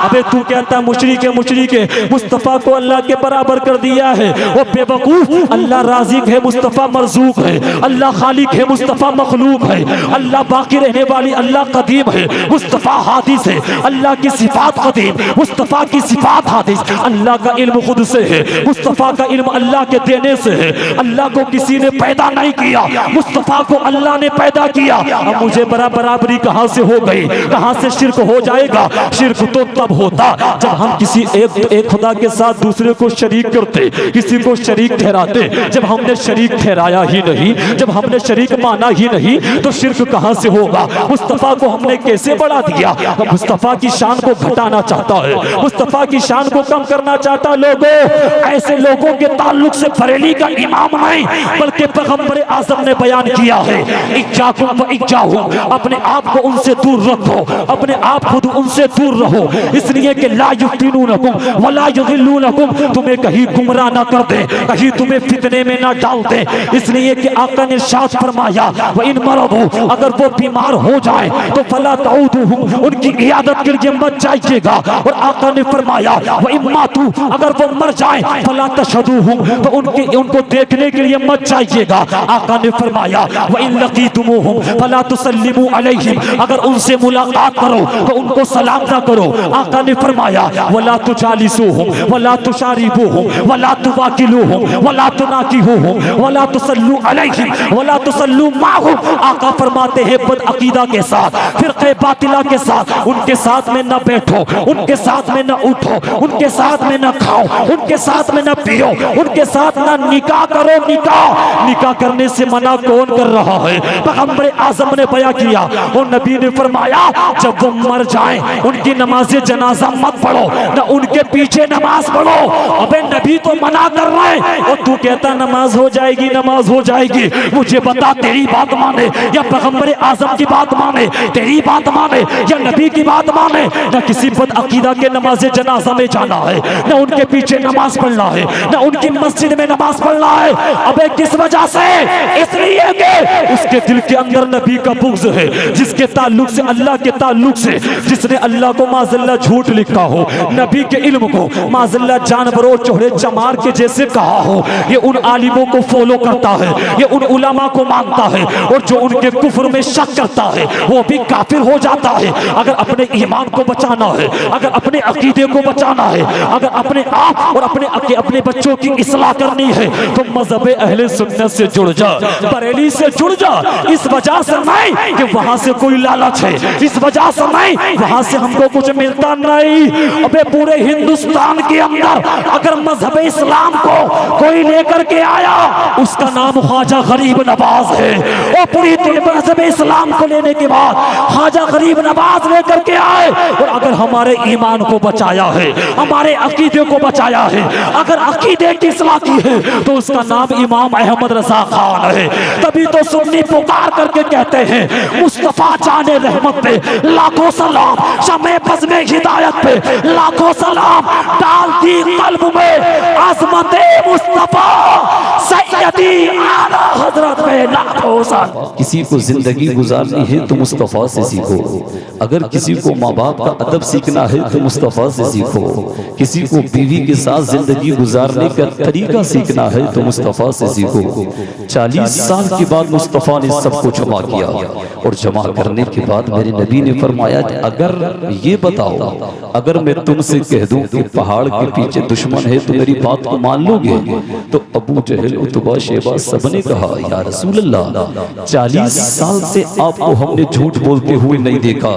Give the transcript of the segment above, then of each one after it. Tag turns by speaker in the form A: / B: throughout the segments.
A: अबे तू कहता मुशरिक है, मुस्तफ़ा को अल्लाह के बराबर कर दिया है। वो बेवकूफ, अल्लाह राज़िक है, मुस्तफ़ा मरज़ूक है। अल्लाह खालिक है, मुस्तफ़ा मखलूक है। अल्लाह बाकी रहने वाली, अल्लाह कदीम है, मुस्तफ़ा हादिस है। अल्लाह की सिफात कदीम, मुस्तफ़ा की सिफात हादिस। अल्लाह का इल्म खुद से है, मुस्तफ़ा का इल्म अल्लाह के देने से है। अल्लाह को किसी ने पैदा नहीं किया, मुस्तफ़ा को अल्लाह ने पैदा किया। अब मुझे बराबरी कहाँ से हो गई, कहाँ से शिर्क हो जाएगा? शिर्क तो तब होता जब हम किसी एक खुदा के साथ दूसरे को शरीक करते, किसी को शरीक ठहराते। जब हमने शरीक ठहराया ही नहीं, जब हमने शरीक माना ही नहीं, तो शिर्क कहाँ से होगा? मुस्तफ़ा को हमने कैसे बढ़ा दिया? मुस्तफ़ा की शान को घटाना चाहता है, मुस्तफ़ा की शान को कम करना चाहता। लोगों, ऐसे लोगों के ताल्लुक से बरेली का इमाम नहीं बल्कि पैगंबर आज़म ने बयान किया है, इज्जाकुम व इज्जाहुम, अपने आप को उनसे दूर रखो, अपने आप खुद उनसे दूर रहो। इसलिए कि ला युफ्तिनूनकुम वला युज़िल्लूनकुम, तुम्हें कहीं गुमराह ना कर दे, कहीं तुम्हें फितने में ना डाल दे। इसलिए कि आका ने इरशाद फरमाया, व इन मरदू, अगर वो बीमार हो जाए तो फला तऊदुहुम, उनकी इयादत के लिए मत जाइएगा। और आका ने फरमाया, व इम्मातू, अगर वो मर जाए फला तशहदूहुम, तो उनको देखने के लिए मत जाइएगा। आका ने फरमाया, व इन लकीतुमुहुम फला तुसल्लिमू अलैहिम, अगर उनसे मुलाकात करो तो उनको सलाम ना करो। आका ने फरमाया, वला तुजालिसूहुम वला तुशारिबूहुम वला तुवाकिलूहुम वला तुनाकिहुहुम वला तुसल्लू अलैहिम वला तुसल्लू माहुम। आका फरमाते हैं बदअकीदा के साथ, फिरक़े बातिला के साथ, उनके साथ में न बैठो, उनके साथ में न उठो, उनके साथ में न खाओ, उनके साथ में न पियो, उनके साथ न निकाह करो। निकाह करने से मना कौन कर रहा है? पैगंबर आज़म ने बयां किया। और नबी ने फरमाया, जब वो मर जाए उनकी नमाज़े जनाजा मत पढ़ो, न उनके पीछे नमाज पढ़ो। अबे नबी तो मना कर रहे हैं और तू कहता नमाज हो जाएगी, नमाज हो जाएगी। मुझे बता, तेरी बात माने या पैगंबर आज़म की बात माने? तेरी बात माने या नबी की बात माने? न किसी बदअकीदा के नमाज़े जनाजा में जाना है, न उनके पीछे नमाज पढ़ना है, न उनकी मस्जिद में नमाज पढ़ना है। अबे किस वजह से? इसलिए कि उसके दिल के अंदर नबी का बुग़्ज़ है, जिसके ताल्लुक से, अल्लाह के ताल्लुक से, जिसने अल्लाह को माज़अल्लाह झूठ लिखा हो, नबी के इल्म को माज़अल्लाह जानवरों चौड़े चमार के जैसे कहा हो, ये उन आलिमों को फॉलो करता है, ये उन उलमा को मानता है। और जो उनके कुफ्र में शक करता है वो भी काफिर हो जाता है। अगर अपने ईमान को बचाना है, अगर अपने अकीदे को बचाना है, अगर अपने आप और अपने बच्चों की इस्लाह करनी है, तो मज़हब अहले सुन्नत से जुड़ जा, बरेली से जुड़ जा। इस वजह से नहीं कि वहां से कोई लालच है, इस वजह से नहीं वहां से हमको कुछ मिलता नहीं। अबे पूरे हिंदुस्तान के अंदर अगर मजहब इस्लाम को कोई लेकर के आया, उसका नाम ख्वाजा गरीब नवाज है। और पूरी मजहब इस्लाम को लेने के बाद ख्वाजा गरीब नवाज लेकर के आए, और अगर हमारे ईमान को बचाया है, हमारे अकीदे को बचाया है, अगर अकीदे की इस्लाह की है, तो उसका नाम इमाम अहमद रजा खान है। तभी तो सुन्नी पुकार करके कहते हैं, मुस्तफा जाने रहमत पे लाखों सलाम, शमे बज़्मे हिदायत पे लाखों सलाम, डाल दी कल्ब में अज़मत मुस्तफा सैयदी आला हजरत पे लाखों सलाम।
B: किसी को जिंदगी गुजारनी है तो मुस्तफा से सीखो, अगर किसी को माँ बाप का अदब सीखना है तो मुस्तफा से सीखो, किसी को बीवी के साथ जिंदगी गुजारने का तरीका सीखना है तो मुस्तफा से सीखो। 40 साल के बाद मुस्तफा ने सबको जमा किया, और जमा करने के बाद मेरे नबी ने फरमाया, अगर ये बताओ, अगर मैं तुमसे कह दूं कि पहाड़ के पीछे दुश्मन है तो मेरी बात को मान लोगे? तो अबू जहल, उतबा, शेबा सबने कहा, या रसूल अल्लाह, 40 साल से आपको हमने झूठ बोलते हुए नहीं देखा।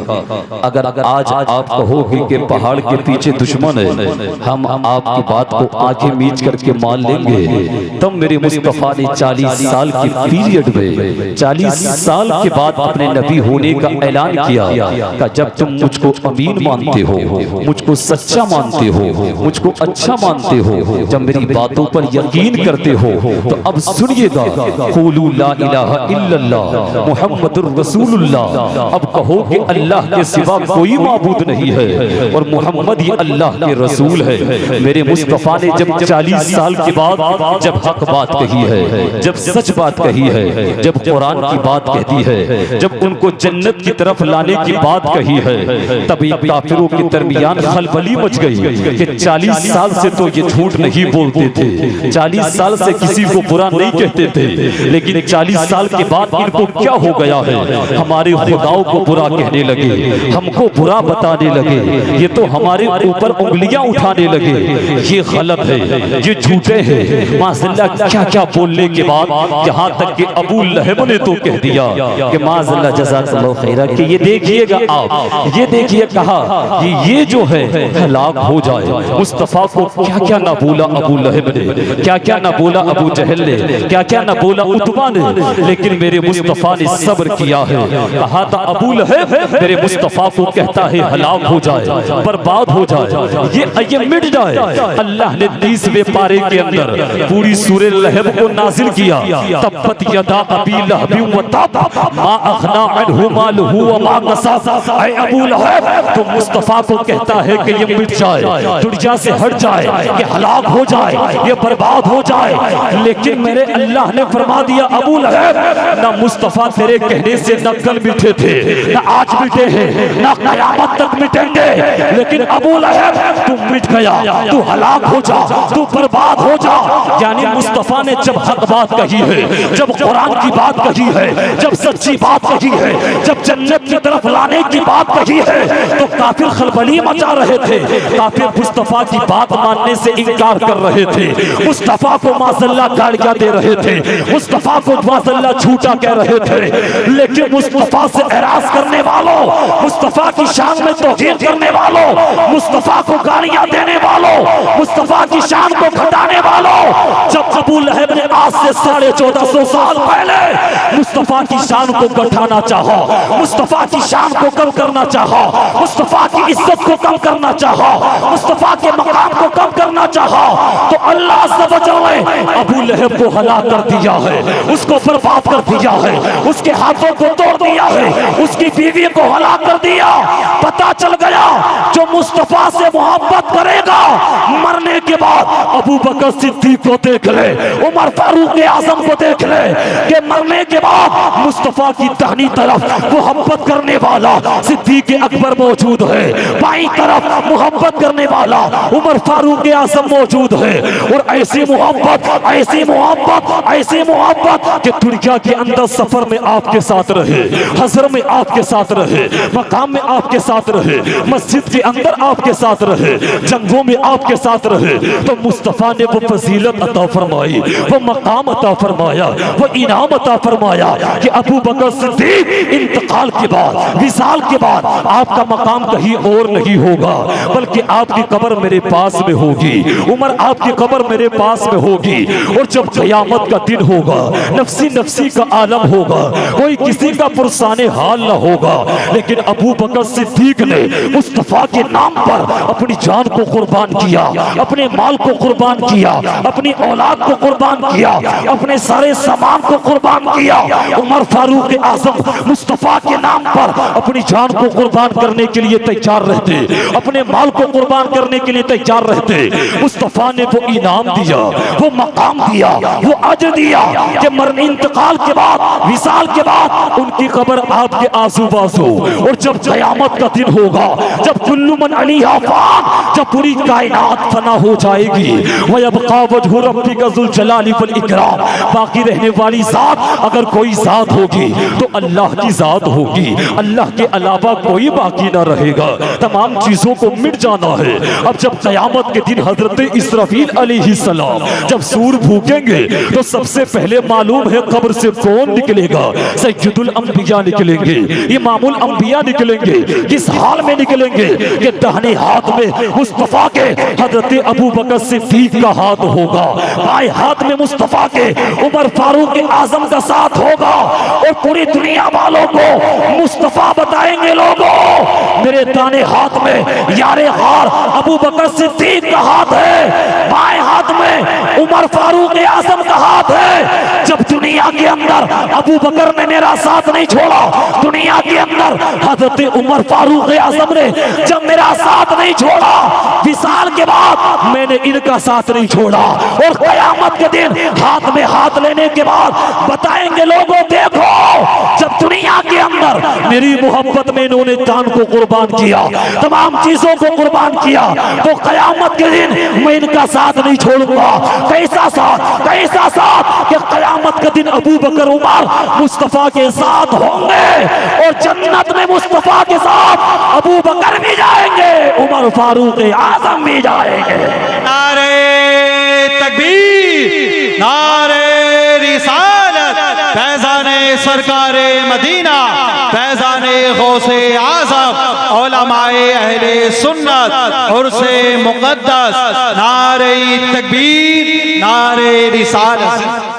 B: अगर आज आप कहोगे कि पहाड़ के पीछे दुश्मन है, हम आपकी बात को आंखें मीच करके मान लेंगे। तब मेरे मुस्तफा ने 40 साल के पीरियड में, 40 साल के बाद अपने नबी होने का ऐलान किया कि जब तुम मुझको अमीन मानते हो, मुझको सच्चा मानते हो, मुझको अच्छा मानते हो, जब मेरी बातों पर यकीन करते हो, तो अब सुनिएगा, क़ूलू ला इलाहा इल्लल्लाह मुहम्मदुर रसूलुल्लाह। अब कहो कि अल्लाह के सिवा कोई माबूद नहीं है और मोहम्मद ही अल्लाह के रसूल है। मेरे मुस्तफा ने जब 40 साल के बाद जब हक बात कही है, जब सच बात कही है, जब कुरान की बात कहती है, जब उनको जन्नत की तरफ लाने की बात कही है, तभी काफिरों के दरमियान खलबली मच गई कि 40 साल से तो ये झूठ नहीं बोलते थे, 40 साल से किसी को बुरा नहीं कहते थे, लेकिन 40 साल के बाद इनको क्या हो गया है, हमारे खुदाओं को बुरा कहने लगे, हमको बुरा बताने लगे, ये तो हमारे ऊपर उंगलियां उठाने लगे। ये गलत है, ये झूठे हैं। माज़अल्लाह क्या क्या बोलने के बाद यहाँ तक कि अबू लहब ने तो कह दिया कि माज़अल्लाह जज़ाकल्लाहु खैरा कि ये देखिएगा आप, ये देखिए कहा कि ये जो है हलाक हो जाए। मुस्तफ़ा को क्या क्या ना बोला अबू लहब ने, क्या क्या ना बोला अबू जहल ने, क्या क्या ना बोला उतबा ने, लेकिन मेरे मुस्तफ़ा ने सब्र किया है। कहा था अबू लहब मेरे मुस्तफ़ा को कहता है हलाक हो जाए, बर्बाद हो जाए, ये मिट जाए। अल्लाह ने 30वें पारे के अंदर पूरी सूरह लहब को नाजिल किया। तब्बत यदा अबी लहब व तब मा अग़ना अन्हु मालुहु व मा कसब। ऐ अबू लहब तो मुस्तफ़ा को कहता है कि ये मिट जाए, दुनिया से हट जाए, ये हलाक हो जाए, ये बर्बाद हो जाए। लेकिन मेरे अल्लाह ने फरमा दिया अबू लहब ना मुस्तफ़ा तेरे कहने से न कल मिटे थे, न आज मिटे हैं, न क़यामत तक मिटेंगे, लेकिन अबू लहब तू मिट गया, तू हलाक हो जा, तू बर्बाद हो जा। यानी मुस्तफ़ा ने जब हक बात कही है, जब कुरान की बात कही है, जब सच्ची बात कही है, जब जन्नत की तरफ लाने की बात कही है, तो काफिर खलबली मचा रहे थे, काफिर मुस्तफ़ा की बात मानने से इनकार कर रहे थे, मुस्तफ़ा को माज़अल्लाह गालियां दे रहे थे, मुस्तफ़ा को माज़अल्लाह झूठा कह रहे थे। लेकिन मुस्तफ़ा से एराज़ करने वालों, मुस्तफ़ा की शान में तौहीन करने वालों, मुस्तफ़ा को गालियां देने वालों, मुस्तफ़ा की शान को घटाने वालों, जब अबू लहब ने आज से 1450 साल पहले मुस्तफ़ा की शान को घटाना चाहा, मुस्तफ़ा की शान को कम करना चाहा, मुस्तफ़ा की इज्जत को कम करना चाहा, मुस्तफ़ा के मकाम को कम करना चाहा, तो अल्लाह अज़्ज़-व-जल ने अबू लहब को हलाक कर दिया है, उसको बर्बाद कर दिया है, उसके हाथों को तोड़ दिया है, उसकी बीवी को हलाक कर दिया। पता चल गया जो मुस्तफ़ा से मोहब्बत करेगा मरने के बाद अबू बकर सिद्दीक को देख ले, उमर फारूक आज़म को देख ले कि मरने के बाद मुस्तफ़ा की दाहिनी तरफ मोहब्बत करने वाला सिद्दीक अकबर मौजूद है, बाईं तरफ मोहब्बत करने वाला उमर फारूक आज़म मौजूद है। और ऐसी मोहब्बत, ऐसी मोहब्बत, ऐसी मोहब्बत कि दुनिया के अंदर सफर में आपके साथ रहे, हज़र में आपके साथ रहे, मकाम में आपके साथ रहे, मस्जिद के अंदर आपके साथ रहे, जंगों में आपके साथ रहे। तो मुस्तफ़ा ने वो फजीलत अता फरमाई, वो मकाम अता फरमाया, वो इनाम अता फरमाया कि अबू बकर सिद्दीक इंतकाल के बाद, विसाल के बाद आपका मकाम कहीं और नहीं होगा, बल्कि आपकी कब्र मेरे पास में होगी, उमर आपकी कब्र मेरे पास में होगी। और जब क़यामत का दिन होगा, नफ्सी नफ्सी का आलम होगा, कोई किसी का पुरसाने हाल न होगा, लेकिन अबू बकर सिद्दीक ने मुस्तफ़ा के नाम पर अपनी जान को कुर्बान किया, अपने माल को कुर्बान किया, अपनी औलाद को कुर्बान किया, अपने सारे सामान को कुर्बान किया। उमर फारूक आज़म मुस्तफ़ा के नाम पर अपनी जान को कुर्बान करने के लिए तैयार रहते, अपने माल को कुर्बान करने के लिए तैयार रहते। मुस्तफ़ा ने वो इनाम दिया, वो मकाम दिया, वो अजर दिया कि मरने इंतकाल के बाद, विसाल के बाद उनकी कब्र आपके आजू बाजू। और जब क़यामत का दिन होगा, जब कुल्लु मन अलैहा फ़ान, जब पूरी कायनात फना हो जाएगी, व यबक़ा वजहु रब्बिका ज़ुल जलाली वल इकराम, बाकी रहने वाली जात अगर कोई जात होगी तो अल्लाह की जात होगी, अल्लाह के अलावा कोई बाकी ना रहेगा, तमाम चीजों को मिट जाना है। अब जब क़यामत के दिन हजरत इसराफील अलैहिस्सलाम जब सूर फूकेंगे तो सबसे पहले मालूम है कब्र से कौन निकलेगा, सय्यदुल अंबिया निकलेंगे, इमामुल अंबिया निकलेंगे। किस हाल में निकलेंगे कि दाहिने हाथ में मुस्तफ़ा के हजरत अबू बकर सिद्दीक का हाथ होगा, बाएं हाथ में मुस्तफ़ा के उमर फारूक आज़म का साथ होगा। और पूरी दुनिया वालों को मुस्तफ़ा बताएंगे, लोगों मेरे दाहिने हाथ में यारे हार अबू बकर सिद्दीक का हाथ है, बाएं हाथ में उमर फारूक आज़म का हाथ है। जब दुनिया के अंदर अबू बकर ने मेरा साथ नहीं छोड़ा, दुनिया के अंदर हजरत उमर फारूक आज़म ने जब मेरा साथ नहीं छोड़ा, विसाल के बाद मैंने इनका साथ नहीं छोड़ा। और क़यामत के दिन हाथ में हाथ लेने के बाद बताएंगे, लोगों देखो जब दुनिया के अंदर
A: मेरी मोहब्बत में इन्होंने जान को कुर्बान किया, तमाम चीजों को कुर्बान किया, तो कयामत के दिन मैं इनका साथ नहीं छोड़ूंगा। कैसा साथ कि कयामत के दिन अबू बकर उमर मुस्तफा के साथ होंगे और जन्नत में मुस्तफा के साथ अबू बकर भी जाएंगे, उमर फारूक आजम भी जाएंगे।
C: नारे तकबीर, नारे रिसालत, फैज़ाने सरकारे मदीना, फैज़ाने गौसे आज़म, उलमाए अहले सुन्नत उर्से मुक़द्दस, नारे तकबीर, नारे रिसालत।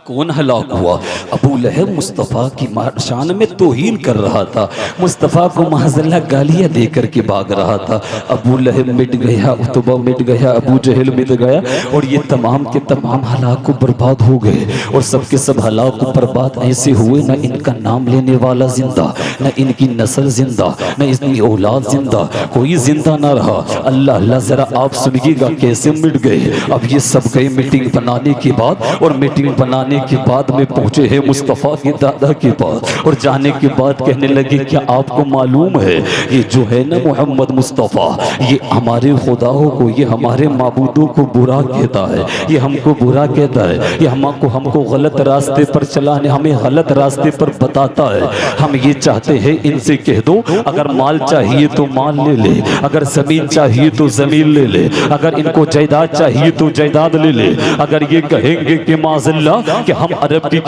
B: कौन हलाक हुआ? अबू लहब मुस्तफ़ा की शान में तौहीन कर रहा था, मुस्तफ़ा को महज़ल्ला गालियाँ दे करके भाग रहा था। अबू लहब मिट गया, उतबा मिट गया, अबू जहल मिट गया, और ये तमाम के तमाम हलाक को बर्बाद हो गए। और सबके सब हलाक को बर्बाद ऐसे हुए, न इनका नाम लेने वाला जिंदा, न इनकी नस्ल जिंदा, न इनकी औलाद जिंदा, कोई जिंदा ना रहा। अल्लाह अल्लाह, ज़रा आप सुनिएगा कैसे मिट गए। अब ये सब गए मीटिंग बनाने के बाद, और मीटिंग बनाने के बाद में पहुंचे हैं मुस्तफ़ा के दादा के पास, और जाने के बाद कहने लगे क्या आपको मालूम है ये जो है ना मोहम्मद मुस्तफ़ा, ये हमारे खुदाओं को, ये हमारे माबूदों को बुरा कहता है, ये हमको बुरा कहता है, ये हमको गलत रास्ते पर चलाने, हमें गलत रास्ते पर बताता है। हम ये चाहते हैं इनसे कह दो अगर माल चाहिए तो माल ले ले, अगर जमीन चाहिए तो जमीन ले ले, अगर इनको जायदाद चाहिए तो जायदाद ले ले। अगर ये कहेंगे कि माज़ल्ला कि हम अरब की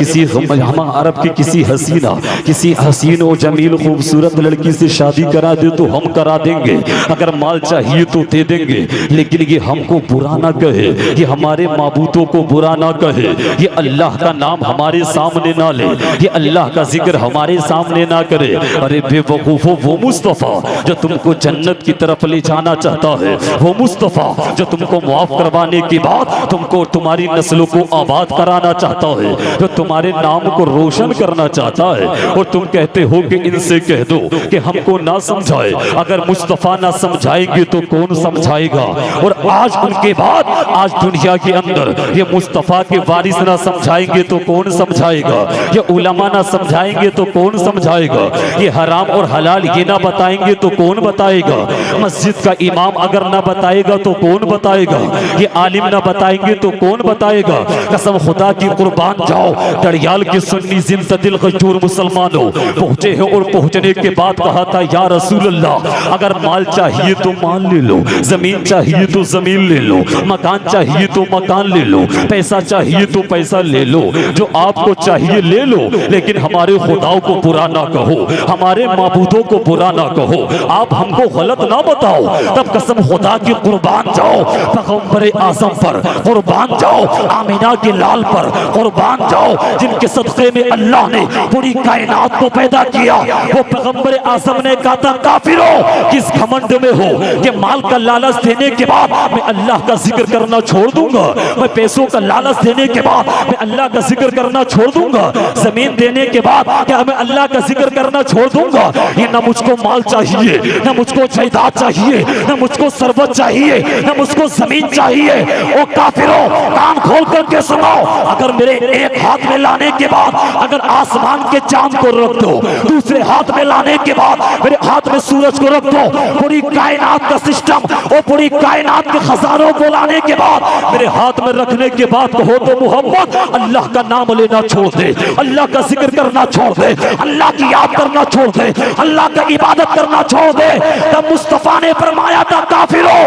B: किसी हसीना, किसी हसीन और जमील खूबसूरत लड़की से शादी करा दे तो हम करा देंगे, अगर माल चाहिए तो दे देंगे, लेकिन ये हमको बुरा ना कहे, ये हमारे माबूदों को बुरा ना कहे, ये अल्लाह का नाम हमारे सामने ना ले, ये अल्लाह का जिक्र हमारे सामने ना करे। अरे बेवकूफो, वो मुस्तफ़ा जो तुमको जन्नत की तरफ ले जाना चाहता है, वो मुस्तफ़ा जो तुमको मुआफ करवाने के बाद तुमको तुम्हारी नस्लों को आबाद कराना चाहता है, जो तुम्हारे नाम को रोशन करना चाहता है, और तुम कहते हो कि इनसे कह दो कि हमको ना समझाए। अगर मुस्तफ़ा ना समझाएंगे तो कौन समझाएगा? और आज उनके बाद आज दुनिया के अंदर ये मुस्तफ़ा के वारिस ना समझाएंगे तो कौन समझाएगा? ये उलमा ना समझाएंगे तो कौन समझाएगा? ये हराम और हलाल ये ना बताएंगे तो कौन बताएगा? मस्जिद का इमाम अगर ना बताएगा तो कौन बताएगा? ये आलिम ना बताएंगे तो कौन बताएगा? कसम खुदा की कुर्बान जाओ, डड़ियाल के सुन्नी जिंददिल गजूर मुसलमानों पहुंचे हैं, और पहुंचने के बाद कहा था या रसूल अल्लाह अगर माल चाहिए तो माल ले लो, जमीन चाहिए तो जमीन ले लो, मकान चाहिए तो मकान ले लो, पैसा चाहिए तो पैसा ले लो, जो आपको चाहिए ले लो, लेकिन हमारे खुदाओं को बुरा ना कहो, हमारे माबूदों को बुरा ना कहो, आप हमको गलत ना बताओ। तब कसम खुदा की कुर्बान जाओ पैगंबर आज़म पर, कुर्बान जाओ आमिना के लाल पर, कुर्बान जाओ जिनके सदक़े में अल्लाह ने पूरी कायनात को पैदा किया। वो पैगंबर आज़म ने कहा था काफिरों किस घमंड में हो कि माल का लालच देने के बाद मैं अल्लाह का जिक्र करना छोड़ दूंगा, मैं पैसों का लालच देने के बाद मैं अल्लाह का जिक्र करना छोड़ दूंगा, जमीन देने के बाद क्या मैं अल्लाह का जिक्र करना छोड़ दूंगा? ये ना मुझको माल चाहिए, ना मुझको जायदाद चाहिए, ना मुझको सरबत चाहिए, ना मुझको जमीन चाहिए। ओ काफिरों कान खोल करके सुनो, अगर मेरे एक हाथ में लाने के बाद अगर आसमान के चांद को रख दो, दूसरे हाथ में लाने के बाद मेरे हाथ में सूरज को रख दो, पूरी कायनात का सिस्टम और पूरी कायनात के खजानों को लाने के बाद मेरे हाथ में रखने के बाद कहो तो मोहम्मद अल्लाह का नाम लेना छोड़ दे, अल्लाह का जिक्र करना छोड़ दे, अल्लाह की याद करना छोड़ दे, अल्लाह का इबादत करना छोड़ दे। तब मुस्तफा ने फरमाया था काफिरों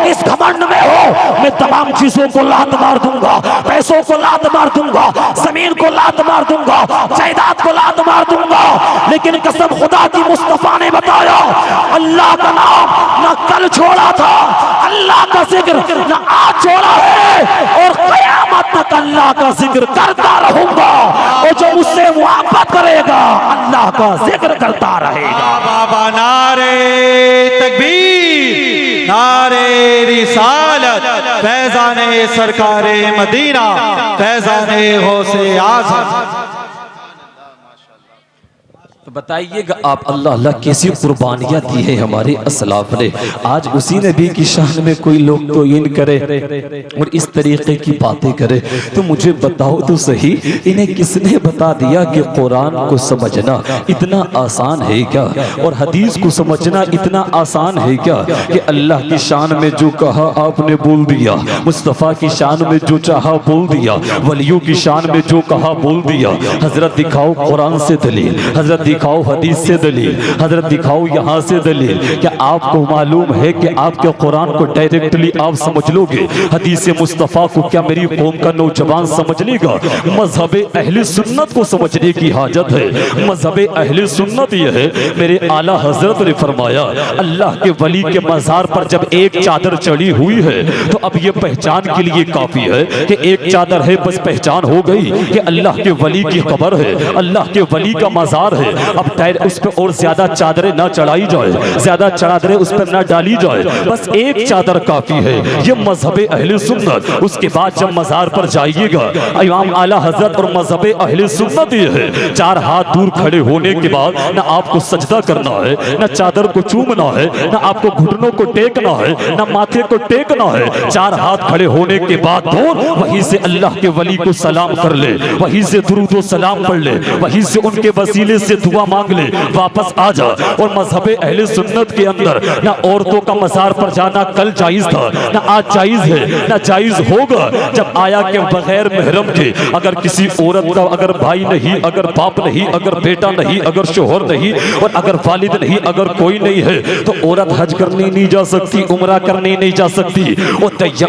B: इस घमंड में हो मैं तमाम चीजों को लात मार दूंगा, पैसों को लात मार दूंगा, जमीन को लात मार दूंगा, जायदाद को लात मार दूंगा, लेकिन कसम खुदा की मुस्तफा ने बताया अल्लाह का नाम न कल छोड़ा था, अल्लाह का जिक्र न आज छोड़ा है, और कयामत तक अल्लाह का जिक्र करता रहूंगा, और जो मुझसे मुहब्बत करेगा अल्लाह का जिक्र करता रहेगा।
C: बाबा नारे तकबीर, नारे रिसालत, फैज़ाने सरकारे मदीना, फैज़ाने गौसे आज़म।
B: तो बताइएगा आप अल्लाह अल्लाह कैसी कुर्बानियां दी है हमारे असलाफ ने। आज उसी नबी की शान में कोई लोग तोयन करे और इस तरीके की बातें करे, तो मुझे बताओ तो सही, इन्हें किसने बता दिया कि कुरान को समझना इतना आसान है क्या, और हदीस को समझना इतना आसान है क्या कि अल्लाह की शान में जो कहा आपने बोल दिया, मुस्तफ़ा की शान में जो चाहा बोल दिया, वलियों की शान में जो कहा बोल दिया। हजरत दिखाओ कुरान से दलील, हजरत दिखाओ हदीस से दलील, हजरत दिखाओ यहाँ से दलील। क्या आपको मालूम है कि आपके कुरान को डायरेक्टली आप समझ लोगे, हदीस मुस्तफ़ा को क्या मेरी कौम का नौजवान समझ लेगा? मजहब अहले सुन्नत को समझने की हाजत है। मजहब अहले सुन्नत यह है, मेरे आला हजरत ने फरमाया, अल्लाह के वली के मजार पर जब एक चादर चढ़ी हुई है तो अब ये पहचान के लिए काफी है कि एक चादर है, बस पहचान हो गई कि अल्लाह के वली की कब्र है, अल्लाह के वली का मजार है। अब उस पर और ज्यादा चादरें ना चढ़ाई जाए, ज्यादा चादरें उस पर ना डाली जाए, बस एक चादर काफी है। ये मजहब अहले सुन्नत। उसके बाद जब मजार पर जाइएगा, इमाम आला हजरत और मजहब अहले सुन्नत ये है, चार हाथ दूर खड़े होने के बाद ना आपको सजदा करना है, ना चादर को चूमना है, ना आपको घुटनों को टेकना है, ना माथे को टेकना है। चार हाथ खड़े होने के बाद वहीं से अल्लाह के वली को सलाम कर ले, वहीं से दुरूद व सलाम पढ़ ले, वहीं से उनके वसीले से दुआ मांग ले, वापस आ जा। और मजहब अहले सुन्नत के अंदर ना औरतों का मजार पर जाना कल जायज था, ना आज जायज है, ना जायज होगा। जब आया के बगैर महरम के अगर किसी औरत का अगर भाई नहीं, अगर बाप नहीं, अगर बेटा नहीं, अगर शोहर नहीं और अगर वालिद नहीं, अगर कोई नहीं है तो औरत हज करने नहीं जा सकती, उम्रा करने नहीं जा सकती।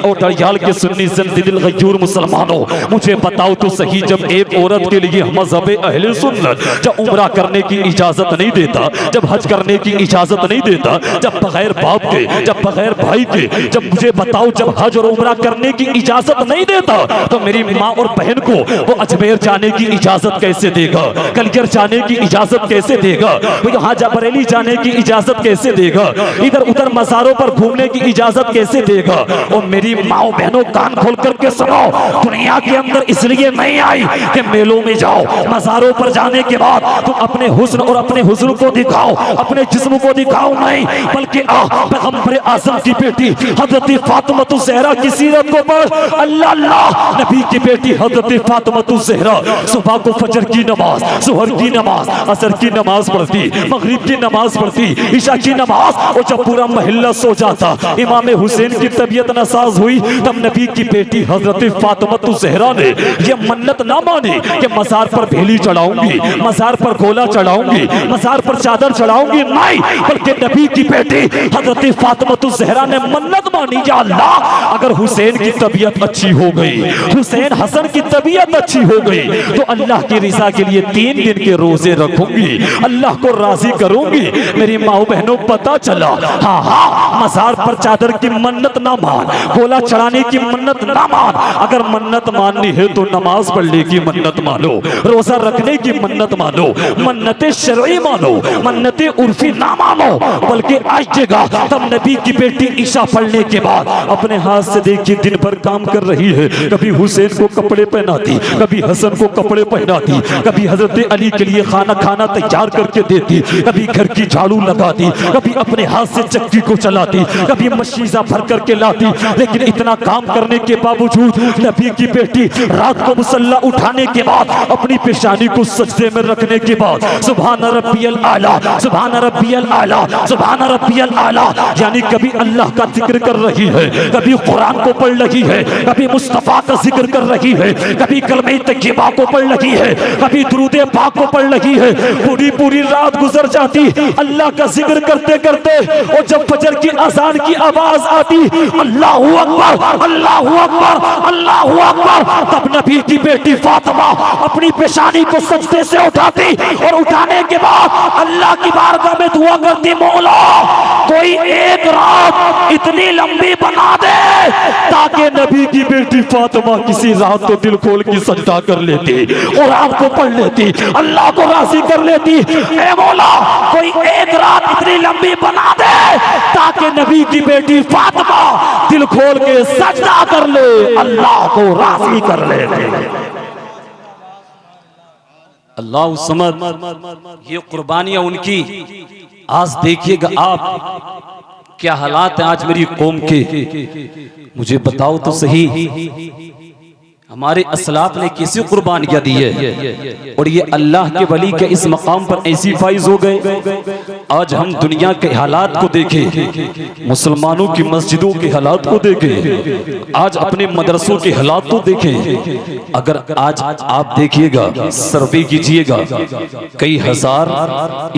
B: और दयाल के सुन्नी दिल गयूर मुसलमानों, मुझे बताओ तो सही, जब एक औरत के लिए मजहब अहले सुन्नत जब उम्रा करने की इजाजत नहीं देता, जब हज करने की इजाजत नहीं देता, जब बगैर बाप के, जब बगैर भाई के, जब मुझे बताओ जब हज और उम्रा करने की इजाजत नहीं देता, तो मेरी माँ और बहन को वो अजमेर जाने की इजाजत कैसे देगा? कलगर जाने की इजाजत कैसे देगा? वो यहाँ बरेली जाने की इजाजत कैसे देगा? इधर उधर मज़ारों पर घूमने की इजाजत कैसे देगा? और मेरी माँ बहनों, कान खोल करके सुनो, दुनिया के अंदर इसलिए नहीं आई कि मेलों में जाओ, मज़ारों पर जाने के बाद तुम अपने हुस्न और अपने हुस्न को दिखाओ, अपने जिस्म को दिखाओ, नहीं, बल्कि पैगंबर आज़म की बेटी हज़रत फातिमा ज़हरा की सीरत को पढ़। अल्लाह अल्लाह, नबी की बेटी हज़रत फातिमा ज़हरा सुबह को फजर की नमाज, जोहर की नमाज, असर की नमाज पढ़ती, मगरिब की नमाज पढ़ती, ईशा की नमाज, और जब पूरा महल्ला सो जाता, इमाम हुसैन की तबीयत नासाज हुई, तब नबी की बेटी हज़रत फातिमा ज़हरा ने ये मन्नत ना मानी कि मज़ार पर भेली चढ़ाऊंगी, मज़ार पर गोला चढ़ाऊंगी, मज़ार पर चादर चढ़ाऊंगी, नहीं, बल्कि नबी की बेटी हज़रत फातिमा ज़हरा ने मन्नत मानी, या अल्लाह, अगर हुसैन की तबीयत अच्छी हो गई, हुसैन हसन की तबीयत अच्छी हो गई, तो अल्लाह की रिज़ा के लिए 3 दिन के रोजे रखूंगी, अल्लाह को राजी करूंगी। मेरी माँ बहनों, पता चला, हाँ हाँ, मज़ार पर चादर की मन्नत ना मान, गोला चढ़ाने की मन्नत ना मान। अगर मन्नत माननी है तो नमाज पढ़ने की मन्नत मानो, रोजा रखने की मन्नत मानो, मन्नतें शरई मानो, मन्नतें उर्फी ना मानो। बल्कि आज जगह तब नबी की बेटी ईशा पढ़ने के बाद अपने हाथ से देखिए दिन भर काम कर रही है, कभी हुसैन को कपड़े पहनाती, कभी हसन को कपड़े पहनाती, कभी हजरत अली के लिए खाना तैयार करके देती, कभी घर की झाड़ू लगाती, कभी अपने हाथ से चक्की को चलाती, कभी मशीजा भर करके लाती। लेकिन इतना काम करने के बावजूद नबी की बेटी रात को मुसल्ला उठाने के बाद अपनी पेशानी को सजदे में रखने के बाद सुभान रब्बियल आला, सुभान रब्बियल आला, सुभान रब्बियल आला, यानी कभी अल्लाह का जिक्र कर रही है, कभी कुरान को पढ़ रही है, कभी मुस्तफा का जिक्र कर रही है, कभी कलमे तय्यबा को पढ़ रही है, कभी दुरूदे पाक को पढ़ रही है। पूरी पूरी रात गुजर जाती अल्लाह का जिक्र करते करते, और जब फजर की अजान की आवाज आती, अल्लाहू अकबर, अल्लाहू अकबर, अल्लाहू अकबर, तब नबी की बेटी फातिमा अपनी पेशानी को सजदे से उठाती, और उठाने के बाद अल्लाह की बारगाह में दुआ करती, मौला कोई एक रात इतनी लंबी बना दे ताकि नबी की बेटी फातिमा किसी रात तो दिल खोल के सजदा कर लेती और आपको पढ़ लेती, अल्लाह को राजी कर लेती। ए मौला कोई एक रात इतनी लंबी बना दे ताकि नबी की बेटी फातिमा दिल खोल के सजदा कर ले, अल्लाह को राजी कर ले। अल्लाह समद, ये कुर्बानियां उनकी। आज देखिएगा आप क्या हालात हैं आज मेरी कौम के। मुझे बताओ तो सही, हमारे असलाफ ने कैसी कुर्बानियां दी है, और ये अल्लाह के वली के इस मकाम पर ऐसी फाइज हो गए। आज हम दुनिया के हालात को देखें, मुसलमानों की मस्जिदों के हालात को देखें, आज अपने मदरसों के हालात को देखें। अगर आज आप देखिएगा, सर्वे कीजिएगा, कई हजार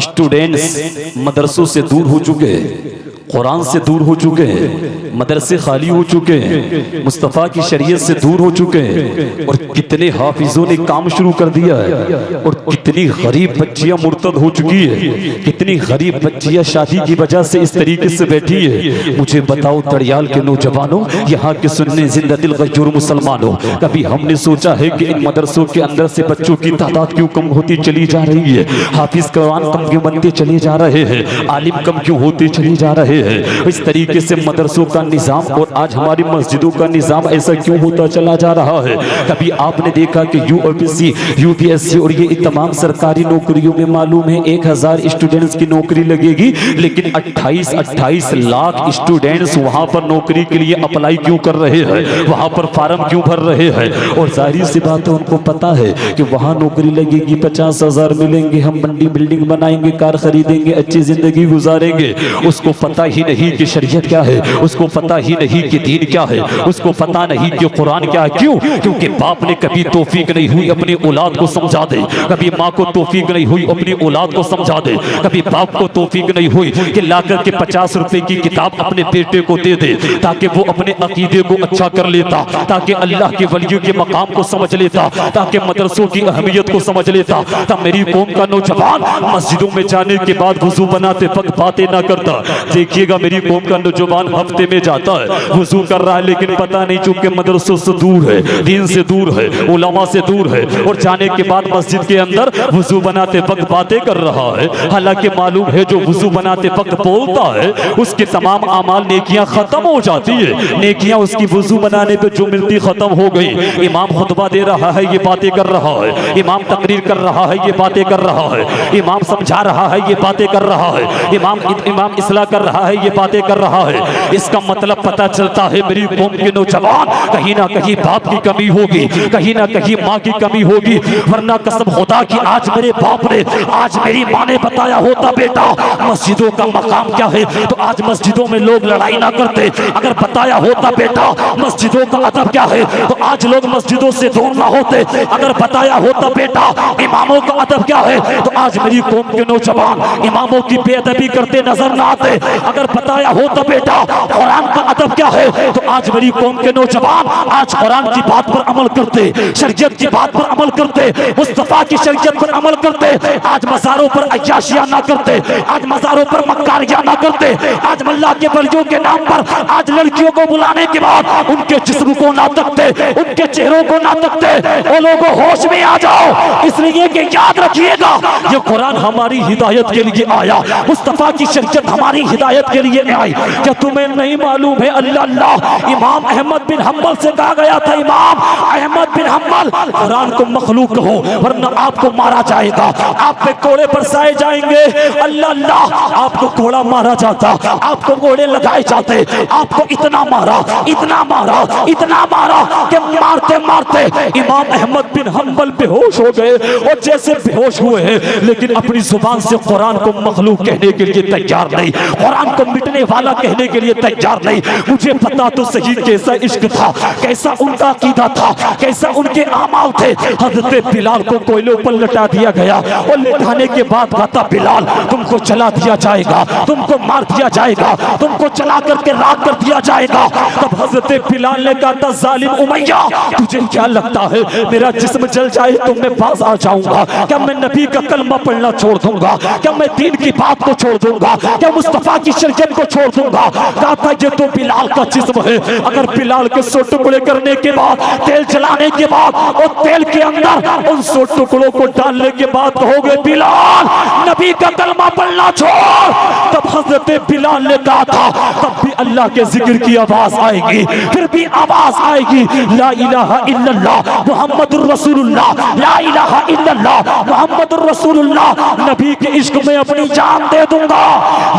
B: स्टूडेंट्स मदरसों से दूर हो चुके हैं, कुरान से दूर हो चुके हैं, मदरसे खाली हो चुके हैं, मुस्तफ़ा की शरीयत से दूर हो चुके हैं, और कितने हाफिजों ने काम शुरू कर दिया है, और कितनी गरीब बच्चियां मुर्तद हो चुकी है, कितनी गरीब बच्चियां शादी की वजह से इस तरीके से बैठी है। मुझे बताओ तड़ियाल के नौजवानों, यहाँ के सुन्नी जिंदा दिल गजूर मुसलमानों, कभी हमने सोचा है कि इन मदरसों के अंदर से बच्चों की तादाद क्यों कम होती चली जा रही है, हाफिज कुरान कम क्यों बनते चले जा रहे हैं, आलिम कम क्यों होते चले जा रहे हैं। इस तरीके से मदरसों का निजाम और आज हमारी मस्जिदों का निजाम ऐसा क्यों होता चला जा रहा है। कभी आपने देखा कि यूपीएससी, यूपीएससी और ये तमाम सरकारी नौकरियों में मालूम है 1000 स्टूडेंट्स की नौकरी लगेगी, लेकिन 28 लाख स्टूडेंट्स वहां पर नौकरी के लिए अप्लाई क्यों कर रहे हैं, वहां पर फार्म क्यों भर रहे हैं। और जाहिर सी बात है, उनको पता है कि वहां नौकरी लगेगी, 50,000 मिलेंगे, हम मंडी बिल्डिंग बनाएंगे, कार खरीदेंगे, अच्छी जिंदगी गुजारेंगे। उसको पता ही नहीं कि शरीयत क्या है, उसको पता ही नहीं कि दीन क्या है, उसको पता नहीं कि कुरान क्या है। क्यों? क्योंकि बाप ने कभी तौफीक नहीं हुई अपनी औलाद को समझा दे, कभी माँ को तौफीक नहीं हुई अपनी औलाद को समझा दे, कभी बाप को तौफीक नहीं हुई कि लाकर के 50 रुपए की किताब अपने बेटे को दे दे ताकि वो अपने अकीदे को अच्छा कर लेता, ताकि अल्लाह के वलियों के मकाम को समझ लेता, ताकि मदरसों की अहमियत को समझ लेता। तब मेरी कौम का नौजवान मस्जिदों में जाने के बाद वुजू बनाते वक्त बातें ना करता। देखिएगा मेरी कौम का नौजवान हफ्ते में जाता है, वुजू कर रहा है, लेकिन पता नहीं चूंकि मदरसों से दूर है, दीन से दूर है, उलमा से दूर है, और जाने के बाद मस्जिद के अंदर वुजू बनाते वक्त बातें कर रहा है। हालांकि मालूम है जो वुजू बनाते वक्त बोलता है उसके तमाम अमाल नेकियां खत्म हो जाती है, नेकियां उसकी वुजू बनाने पे जो मिलती खत्म हो गई। इमाम खुतबा दे रहा है, ये बातें कर रहा है, इमाम तकरीर कर रहा है, ये बातें कर रहा है, इमाम समझा रहा है, ये बातें कर रहा है, इमाम इस्लाह कर रहा है, ये बातें कर रहा है। इसका मतलब पता चलता है मेरी कौम के नौजवान कहीं ना कहीं बाप की कमी होगी, कहीं ना कहीं माँ की कमी होगी। वरना कसम खुदा की आज मेरे बाप ने, आज मेरी माँ ने बताया होता बेटा मस्जिदों का मकाम क्या है, तो आज मस्जिदों में लोग लड़ाई ना करते। अगर बताया होता बेटा मस्जिदों का अदब क्या है, तो आज लोग मस्जिदों से दूर ना होते। अगर बताया होता बेटा इमामों का अदब क्या है, तो आज मेरी कौम के नौजवान इमामों की बेअदबी करते नजर ना आते। अगर बताया होता बेटा कुरान का अदब क्या है, तो आज मेरी कौम के नौजवान आज कुरान की बात पर अमल करते, शरीयत की बात पर अमल करते, मुस्तफा की शरीयत पर अमल करते। आज मज़ारों पर अय्याशियां ना करते, आज मज़ारों पर मक्कारियां ना करते, आज अल्लाह के वलियों के नाम पर आज लड़कियों को बुलाने के बाद उनके जिस्म को ना तकते, उनके चेहरों को ना तकते। वो लोगों होश में आ जाओ, इसलिए कि याद रखिएगा ये कुरान हमारी हिदायत के लिए आया, मुस्तफा की शरीयत हमारी हिदायत के लिए आई। क्या तुम्हें नहीं मालूम है अल्लाह इमाम अहमद बिन हम्बल से कहा गया था, इमाम अहमद बिन हम्बल कुरान को मखलूक कहो वरना आपको मारा जाएगा, आप पे कोड़े बरसाए जाएंगे। अल्लाह आपको कोड़ा मारा जाता, आपको कोड़े लगाए जाते, आपको इतना मारा, इतना मारा, इतना मारा कि मारते मारते इमाम अहमद बिन हम्बल बेहोश हो गए। और जैसे बेहोश हुए हैं लेकिन अपनी जुबान से कुरान को मखलूक कहने के लिए तैयार नहीं, कुरान को मिटने वाला कहने के लिए तैयार नहीं। मुझे पता तो सही कैसा इश्क था, कैसा उनका अकीदा था, कैसा उनके आमाल थे। हज़रत बिलाल को कोयलों पर लटा दिया गया और लिटाने के बाद कहता बिलाल तुमको जला दिया जाएगा, तुमको मार दिया जाएगा, तुमको चला करके राख कर दिया जाएगा। तब हज़रत बिलाल ने कहा था जालिम उमैया तुझे क्या लगता है मेरा जिस्म जल जाए तो मैं पास आ जाऊंगा? क्या मैं नबी का कलमा पढ़ना छोड़ दूंगा? क्या मैं दीन की बात को छोड़ दूंगा? क्या मुस्तफा की शरीयत को छोड़ दूंगा? कहा था
A: ये तो बिलाल का जिस्म है। अगर बिलाल के 100 टुकड़े करने के बाद, तेल चलाने के बाद, और तेल के अंदर उन 100 टुकड़ों को डालने के बाद कहोगे बिलाल नबी का कलमा पढ़ना छोड़, तब हजरत बिलाल ने कहा था तब भी अल्लाह के जिक्र की आवाज आएगी, फिर भी आवाज आएगी ला इलाहा इल्लल्लाह मुहम्मदुर रसूलुल्लाह, ला इलाहा इल्लल्लाह मुहम्मदुर रसूलुल्लाह। नबी के इश्क में अपनी जान दे दूंगा,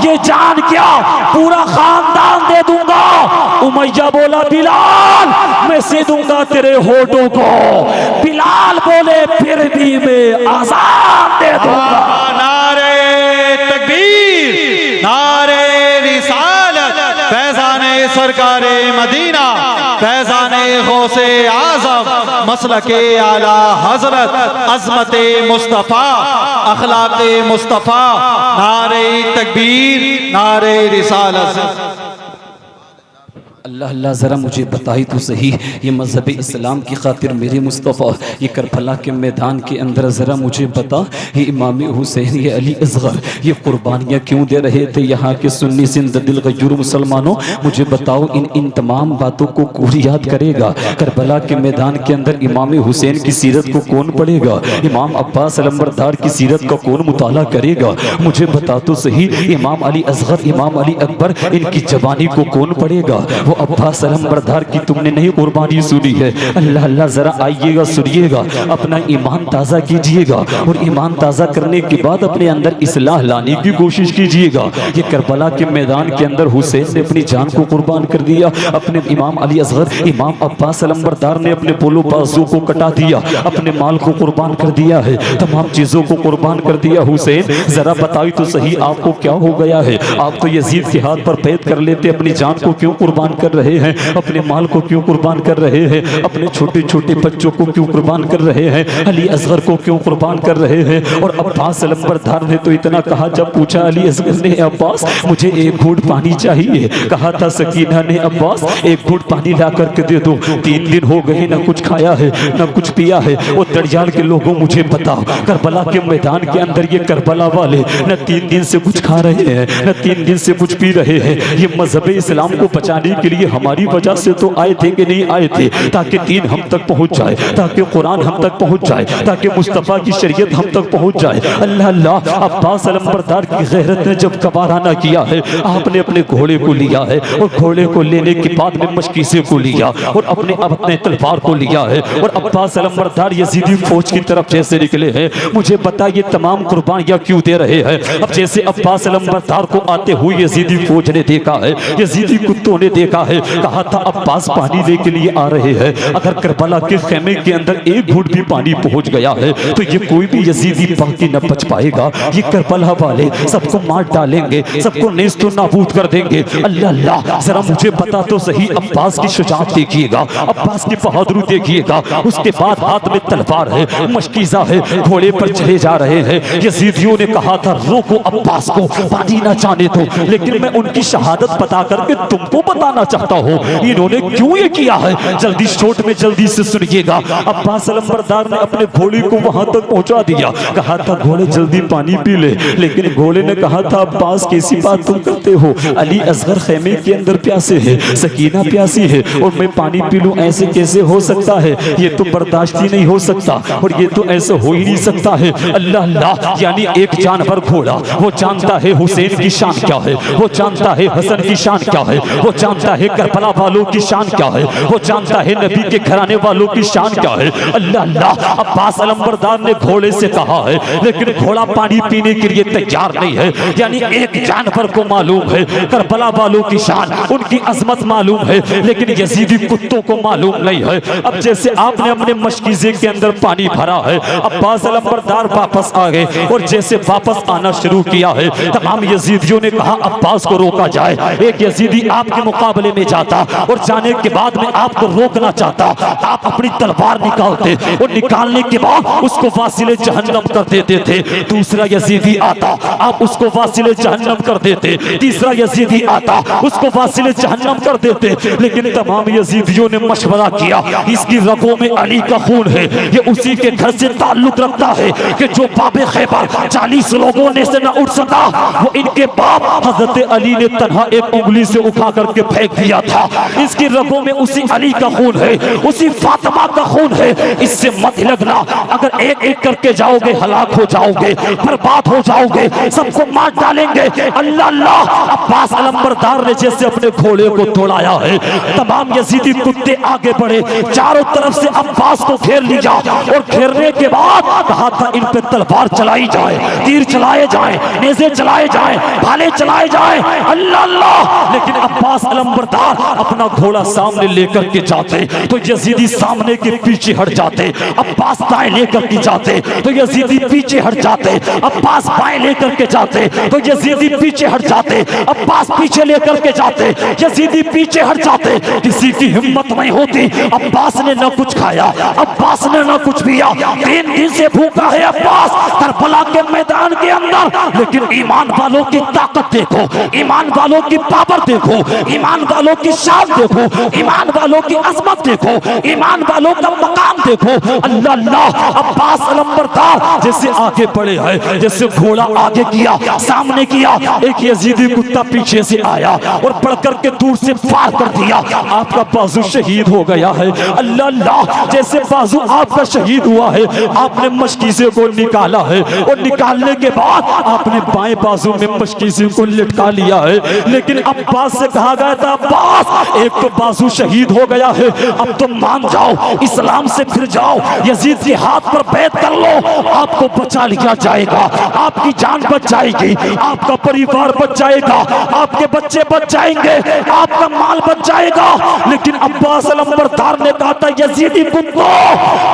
A: ये जान क्या पूरा खानदान दे दूंगा। उमैया बोला बिलाल मैं सीधूंगा तेरे होठों को, बिलाल बोले फिर भी मैं आजान दे दूंगा।
C: नारे तकबीर, नारे रिसालत, फैज़ाने सरकारे मदीना, फैज़ाने गौसे आज़म, मसलके आला हजरत, अज़मते मुस्तफ़ा, अखलाक़े मुस्तफ़ा। नारे तकबीर, नारे रिसालत।
B: अल्लाह अल्लाह ज़रा मुझे बताई तो सही, ये मज़हब इस्लाम की खातिर मेरे मुस्तफ़ा ये करबला के मैदान के अंदर ज़रा मुझे बता, ये इमाम हुसैन, ये अली असग़र, ये कुर्बानियाँ क्यों दे रहे थे यहाँ के सुन्नी सिंध दिल गयूर मुसलमानों। मुझे बताओ इन तमाम बातों को कौन याद करेगा? करबला के मैदान के अंदर इमाम हुसैन की सीरत को कौन पढ़ेगा? इमाम अब्बास अलंबरदार की सीरत का कौन मुताला करेगा? मुझे बता तो सही, इमाम अली असग़र, इमाम अली अकबर, इनकी जवानी को कौन पढ़ेगा? अब्बास अलंबरदार की तुमने नहीं कुर्बानी सुनी है? अल्लाह अल्लाह जरा आइएगा, सुनिएगा, अपना ईमान ताज़ा कीजिएगा और ईमान ताज़ा करने के बाद अपने अंदर इस्लाह लाने की कोशिश कीजिएगा। ये करबला के मैदान के अंदर हुसैन ने अपनी जान को कुर्बान कर दिया, अपने इमाम अली असग़र, इमाम अब्बास अलंबरदार ने अपने पोलो बाजू को कटा दिया, अपने माल को कुर्बान कर दिया है, तमाम चीज़ों को कुर्बान कर दिया। हुसैन जरा बताइए तो सही आपको क्या हो गया है? आप तो यजीद के हाथ पर बैत कर लेते, अपनी जान को क्यों कुर्बान कर रहे हैं? अपने माल को क्यों कुर्बान कर रहे हैं? अपने छोटे छोटे बच्चों को क्यों कुर्बान कर रहे हैं? अली असग़र को क्यों कुर्बान कर रहे हैं? और अब्बास अलंबरदार ने तो इतना कहा, जब पूछा अली असग़र ने, अब्बास मुझे एक घूंट पानी चाहिए, कहा था सकीना ने, अब्बास एक घूंट पानी ला करके दे दो, 3 दिन हो गए ना कुछ खाया है ना कुछ पिया है। वो दरयाल के लोगों मुझे बताओ, करबला के मैदान के अंदर ये करबला वाले न 3 दिन से कुछ खा रहे हैं न 3 दिन से कुछ पी रहे हैं। ये मजहब इस्लाम को बचाने के लिए हमारी वजह से तो आए थे कि नहीं आए थे, ताकि दीन हम तक पहुंच जाए, ताकि कुरान हम तक पहुंच जाए, ताकि मुस्तफ़ा की शरीयत हम तक पहुंच जाए। अल्लाह अल्लाह, अब्बास अलंबरदार की गैरत ने जब गवारा ना किया है, आपने अपने घोड़े को लिया है और घोड़े को लेने के बाद में मशकीसे को लिया और अपने तलवार को लिया है और अब्बास अलंबरदार यजीदी फौज की तरफ जैसे निकले हैं। मुझे बताइए तमाम कुर्बानियां क्यों दे रहे हैं? अब जैसे अब्बास अलंबरदार को आते हुए यजीदी फौज ने देखा है, यजीदी कुत्तों ने देखा है, कहा था अब्बास पानी दे के लिए आ रहे हैं, अगर करबला के खेमे के अंदर एक घूंट भी पानी पहुंच गया है तो ये कोई भी यजीदी बाकी न बच पाएगा, ये करबला वाले सबको मार डालेंगे, सबको नेस्तो नाबूद कर देंगे। अल्लाह अल्लाह, जरा मुझे बता तो सही, अब्बास की शुजाअत देखिएगा, अब्बास की बहादुरी देखिएगा। उसके बाद हाथ में तलवार है, मशकीज़ा है, घोड़े पर चले जा रहे हैं। यजीदियों ने कहा था रोको अब्बास को, पानी ना जाने दो, लेकिन मैं उनकी शहादत बता करके तुमको बताना चाहता हूँ इन्होंने क्यों ये किया है। जल्दी शॉर्ट में जल्दी से सुनिएगा। अब्बास अलंबरदार ने अपने घोड़े को वहां तक पहुंचा दिया, कहा था घोड़े जल्दी पानी पी ले, लेकिन घोड़े ने कहा था अब्बास कैसी बात तुम करते हो, अली असग़र खेमे के अंदर प्यासे है, सकीना प्यासी है और मैं पानी पी लूं, ऐसे कैसे हो सकता है? ये तो बर्दाश्त ही नहीं हो सकता और ये तो ऐसे हो ही नहीं सकता है। अल्लाह अल्लाह, यानी एक जानवर घोड़ा, वो जानता है हुसैन की शान क्या है, वो जानता है हसन की शान क्या है, वो जानता है करबला वालों की शान क्या है, वो जानता है नबी के घराने वालों की शान क्या है। अल्लाह अल्लाह, अब्बास अलंबरदार ने घोड़े से कहा है, लेकिन घोड़ा पानी पीने के लिए तैयार नहीं है। यानी एक जानवर को मालूम है करबला वालों की शान, उनकी अजमत मालूम है, लेकिन यजीदी कुत्तों को मालूम नहीं है। अब जैसे आपने अपने मशकीज़े के अंदर पानी भरा है, अब्बास अलंबरदार वापस आ गए और जैसे वापस आना शुरू किया है, तमाम यजीदियों ने कहा अब्बास को रोका जाए। एक यजीदी आपके मुकाबले
A: मुकाबले में जाता और जाने के बाद में आपको रोकना चाहता, आप अपनी तलवार निकालते और निकालने के बाद उसको वासिले जहन्नम कर देते थे। दूसरा यजीदी आता, आप उसको वासिले जहन्नम कर देते। तीसरा यजीदी आता, उसको वासिले जहन्नम कर देते। लेकिन तमाम यजीदियों ने मशवरा किया, इसकी रगों में अली का खून है, ये उसी के घर से ताल्लुक रखता है कि जो बाबे खैबर 40 लोगों ने से न उठ सका, वो इनके बाप हजरत अली ने तन्हा एक उंगली से उठा करके फेंक दिया था। इसकी रगों में उसी अली का खून है, उसी फातिमा का खून है। इससे मत लगना, अगर एक एक करके जाओगे हलाक हो जाओगे, बर्बाद हो जाओगे, सबको मार डालेंगे। अल्लाह अल्लाह, अब्बास अलंबरदार ने जैसे अपने घोड़े को दौड़ाया है, तमाम यजीदी कुत्ते आगे बढ़े, चारों तरफ से अब्बास को घेर लिया और घेरने के बाद कहा था इन पे तलवार चलाई जाए, तीर चलाए जाए, नेज़े चलाए जाए, भाले चलाए जाए। अल्लाह अल्लाह, लेकिन अब्बास अलंबरदार अपना घोड़ा सामने लेकर के जाते तो यजीदी सामने के पीछे हट जाते, अब्बास दाएं लेकर के जाते तो यजीदी पीछे हट जाते, अब्बास बाएं लेकर के जाते तो यजीदी पीछे हट जाते, अब्बास पीछे लेकर के जाते, यजीदी पीछे हट जाते। किसी की हिम्मत नहीं होती। अब्बास ने न कुछ खाया, अब्बास ने न कुछ पिया, 3 दिन से भूखा है अब्बास करबला के मैदान के अंदर। लेकिन ईमान वालों की ताकत देखो, ईमान वालों की पावर देखो, ईमान वालों की शान देखो, ईमान वालों की अजमत देखो, ईमान वालों का मकाम देखो। अल्लाह अल्लाह, अब्बास अलंबरदार जैसे आगे बढ़े हैं, जैसे घोड़ा आगे किया, सामने किया, एक यजीदी कुत्ता पीछे से आया और पढ़ करके दूर से फार कर दिया, आपका बाजू शहीद हो गया है। अल्लाह अल्लाह, जैसे बाजू आपका शहीद हुआ है, आपने मशकीज़े को निकाला है और निकालने के बाद आपने बाएं बाजू में मशकीज़े को लटका लिया है। लेकिन अब्बास से कहा गया था, अब्बास एक तो बाजू शहीद हो गया है, अब तो मान जाओ, इस्लाम से फिर जाओ, यजीद के हाथ पर बैत कर लो, आपको बचा लिया जाएगा, आपकी जान बच जाएगी, आपका परिवार बच जाएगा, आपके बच्चे बच जाएंगे, आपका माल बच जाएगा। लेकिन अब्बास अलंबरदार ने कहा था, यजीदी कुत्तो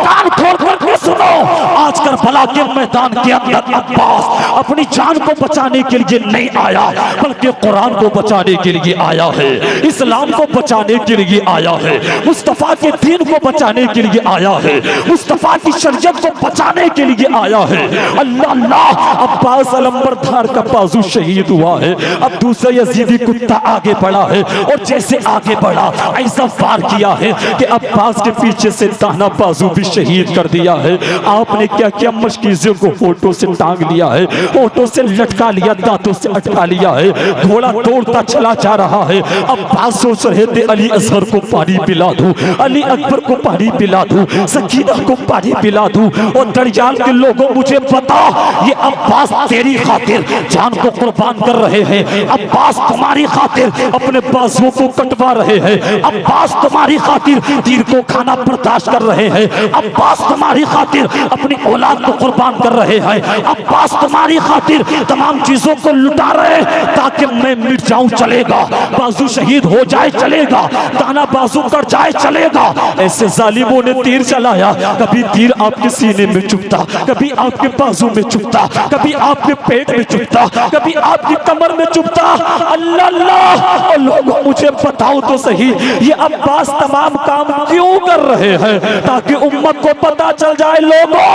A: कान खोल करके सुनो, आज करबला के मैदान के अंदर अब्बास अपनी जान को बचाने के लिए नहीं आया, बल्कि कुरान को बचाने के लिए आया है, इस्लाम को बचाने के लिए आया है, मुस्तफा के दीन को बचाने के लिए आया है, मुस्तफा की शरीयत को बचाने के लिए आया है। अल्लाह अल्लाह, अब्बास अलंबरदार का बाजू शहीद हुआ है। अब दूसरा यजीदी कुत्ता आगे बढ़ा है और जैसे आगे बढ़ा ऐसा वार किया है कि अब्बास के पीछे से दाहिना बाजू भी शहीद कर दिया है। आपने क्या क्या मशकीज़ों को होठों से टांग लिया है, होठों से लटका लिया, दांतों से अटका लिया है, घोड़ा दौड़ता चला जा रहा है। अब्बास सोच रहे थे, अली असगर को पानी पिला दूं, अली अकबर को पानी पिला दूं, सकीना को पानी पिला दूं, और दरयाल के लोगों मुझे बता, ये अब्बास तेरी खातिर जान को कुर्बान कर रहे हैं, अब्बास तुम्हारी खातिर अपने बाजुओं को कटवा रहे हैं, अब्बास तुम्हारी खातिर तीर को खाना बर्दाश्त कर रहे हैं, अब्बास तुम्हारी खातिर अपनी औलाद को कुर्बान कर रहे हैं, अब्बास तुम्हारी खातिर तमाम चीजों को लुटा रहे ताकि मैं मिट जाऊं चलेगा, बाजू शहीद हो जाए चलेगा, दाना बाजू कट जाए चलेगा। ऐसे जालिमों ने तीर चलाया, कभी तीर आपके सीने में चुभता, कभी आपके बाजू में चुभता, कभी आपके पेट में चुभता, कभी आपकी कमर में चुभता। अल्लाह अल्लाह, और लोगों मुझे बताओ तो सही, ये अब्बास तमाम काम क्यों कर रहे हैं? ताकि उम्मत को पता चल जाए, लोगों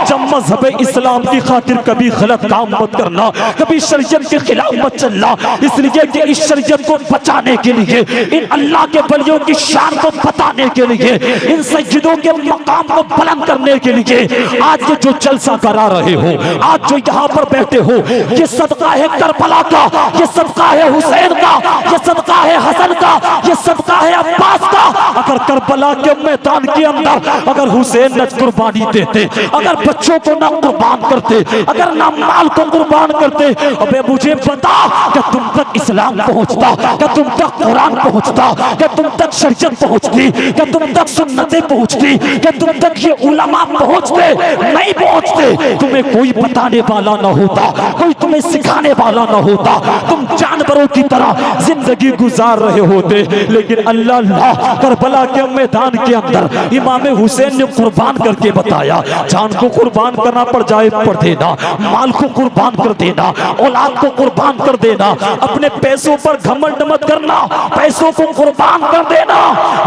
A: जब मजहब इस्लाम की खातिर कभी गलत काम मत करना, कभी शरीयत के खिलाफ मत चलना, इसलिए कि इस शरीयत को बचाने के लिए, इन अल्लाह के वलियों की शान को बताने के लिए, इन सज्जिदों के मकाम को बुलंद करने के लिए आज ये जो जलसा करा रहे हो, आज जो यहाँ पर बैठे हो, ये सदका है करबला का, ये सदका है हुसैन का, ये सदका है हसन का, ये सदका है अब्बास का। अगर करबला के मैदान के अंदर अगर हुसैन न कुर्बानी देते, अगर बच्चों को न कुर्बान करते, अगर न माल को कुर्बान करते, अबे मुझे बता कि तुम तक इस्लाम पहुंचता, कि तुम तक कुरान पहुंचता, कि तुम तक शरीयत पहुंचती, कि तुम तक सुन्नतें पहुंचती, कि तुम तक ये उलमा पहुंचते? नहीं पहुंचते। तुम्हें कोई बताने वाला न होता, कोई तुम्हें सिखाने वाला न होता, तुम जानवरों की तरह जिंदगी गुजार रहे होते। लेकिन अल्लाह अल्लाह, करबला करबला के मैदान के अंदर इमाम हुसैन ने कुर्बान करके बताया, जान को कुर्बान करना पड़ जाए पड़ देना, माल को कुर्बान कर देना, औलाद को कुर्बान कर देना, अपने पैसों पर घमंड मत करना, पैसों को कुर्बान कर देना,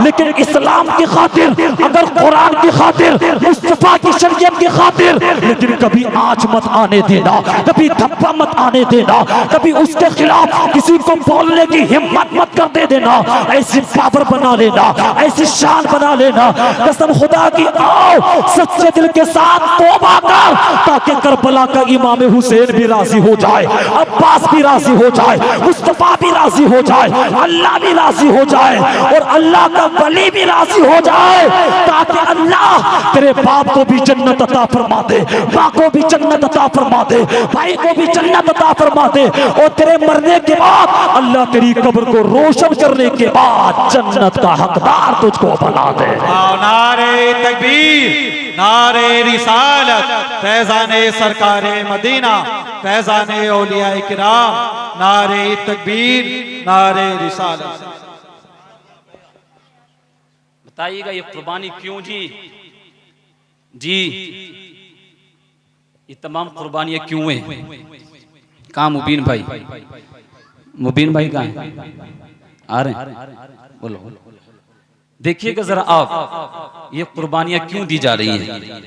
A: लेकिन इस्लाम की खातिर, अगर कुरान की खातिर, मुस्तफा की शरीयत की खातिर, लेकिन कभी आंच मत आने देना, कभी धब्बा मत आने देना, कभी उसके खिलाफ किसी को बोलने की हिम्मत मत कर दे देना। ऐसी पावर बना लेना, ऐसी शान बना लेना, कसम खुदा की आओ सच्चे दिल के साथ तौबा कर, ताकि करबला का इमाम हुसैन भी राजी हो जाए, अब्बास भी राजी हो जाए, मुस्तफा भी राजी हो जाए, अल्लाह भी राजी हो जाए और अल्लाह का वली भी राजी हो जाए, ताकि अल्लाह तेरे बाप को भी जन्नत अता फरमा दे, माँ को भी जन्नत अता फरमा दे, भाई को भी जन्नत अता फरमा दे और तेरे मरने के बाद अल्लाह तेरी कब्र को रोशन करने के बाद जन्नत का हकदार तुझको बना दे।
C: नारे तकबीर, नारे रिसालत, फैज़ाने सरकारे मदीना, फैज़ाने औलियाए किराम, नारे तकबीर, नारे रिसालत।
D: बताइएगा ये कुर्बानी क्यों जी? ये तमाम कुर्बानियां क्यों हैं? कहाँ मुबीन भाई? मुबीन भाई कहाँ हैं? आ रहे हैं? बोलो। देखिएगा जरा आप, ये कुर्बानियां क्यों दी जा रही हैं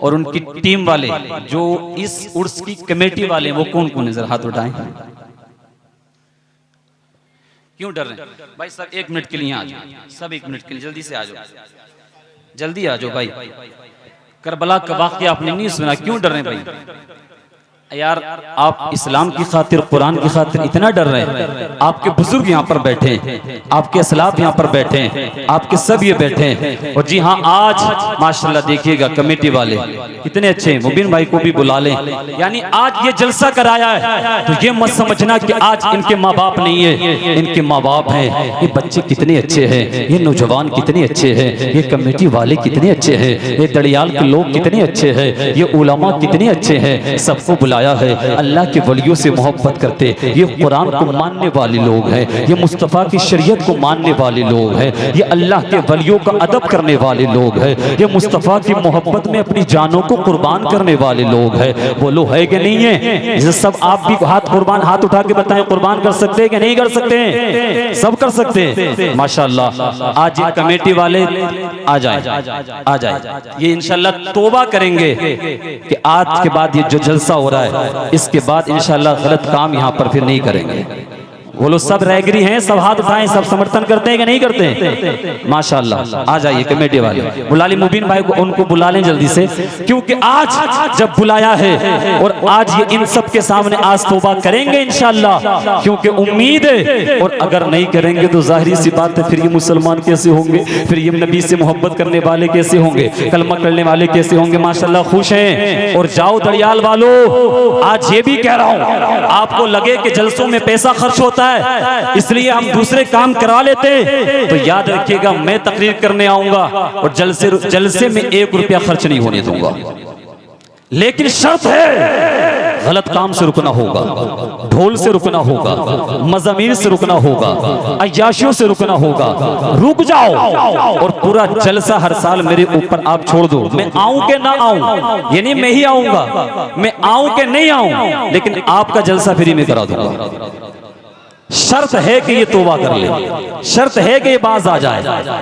D: और उनकी टीम वाले जो इस उर्स की कमेटी वाले हैं वो कौन कौन है? जरा हाथ उठाएं। क्यों डर रहे हैं भाई? सब एक मिनट के लिए आ जाओ, सब एक मिनट के लिए जल्दी से आ जाओ, जल्दी आ जाओ भाई। करबला का वाक़या आपने नहीं सुना, क्यों डर रहे हैं भाई? यार आप इस्लाम की खातिर, कुरान की खातिर इतना डर रहे हैं? आपके बुजुर्ग यहाँ पर बैठे हैं, आपके असलाफ यहाँ पर बैठे हैं, आपके सब ये बैठे हैं। और जी हाँ, आज माशाल्लाह देखिएगा कमेटी वाले कितने अच्छे हैं, मुबीन भाई को भी बुला लें। यानी आज ये जलसा कराया है तो ये मत समझना कि आज इनके माँ बाप नहीं है, इनके माँ बाप हैं। ये बच्चे कितने अच्छे हैं, ये नौजवान कितने अच्छे हैं, ये कमेटी वाले कितने अच्छे हैं, ये दड़ियाल के लोग कितने अच्छे हैं, ये उलमा कितने अच्छे हैं। सबको बुलाया है, अल्लाह के वलियों से मोहब्बत करते, ये कुरान को मानने वाले लोग हैं, ये मुस्तफ़ा की शरीयत को मानने वाले लोग हैं, ये अल्लाह के वलियों का अदब करने वाले लोग हैं, ये मुस्तफ़ा की मोहब्बत में अपनी जानों को कुर्बान करने वाले लोग हैं। बोलो है कि नहीं है? जैसे सब आप भी हाथ उठा के बताएं, कुर्बान कर सकते हैं कि नहीं कर सकते हैं? सब कर सकते हैं माशाअल्लाह। आज ये कमेटी वाले आ जाए, ये इंशाअल्लाह तौबा करेंगे कि आज के बाद ये जो जलसा हो रहा है इसके बाद इंशाअल्लाह गलत काम यहाँ पर फिर नहीं करेंगे। वो लोग सब रैगरी हैं, सब हाथ उठाएं, सब समर्थन करते हैं कि नहीं करते हैं? माशाअल्लाह। आ जाइए कमेटी वाले, बुला ली मुबीन भाई को, उनको बुला लें जल्दी से, क्योंकि आज जब बुलाया है और आज ये इन सब के सामने आज तौबा करेंगे इंशाअल्लाह, क्योंकि उम्मीद है। और अगर नहीं करेंगे तो जाहिर सी बात है फिर ये मुसलमान कैसे होंगे, फिर ये नबी से मोहब्बत करने वाले कैसे होंगे, कलमा करने वाले कैसे होंगे? माशाअल्लाह खुश हैं। और जाओ दड़ियाल वालों, आज ये भी कह रहा हूँ, आपको लगे कि जलसों में पैसा खर्च होता है इसलिए हम दूसरे काम करा लेते, तो याद रखिएगा मैं तकरीर करने आऊंगा और जलसे में 1 रुपया खर्च नहीं होने दूंगा, लेकिन शर्त है गलत काम से रुकना होगा, ढोल से रुकना होगा, मज़ामीर से रुकना होगा, अय्याशियों से रुकना होगा। रुक जाओ और पूरा जलसा हर साल मेरे ऊपर आप छोड़ दो। मैं आऊं के ना आऊं, यानी मैं ही आऊंगा, मैं आऊं के नहीं आऊं, लेकिन आपका जलसा फ्री में करा दूंगा। शर्त है कि ये तौबा कर ले, शर्त है कि ये बाज आ जाए।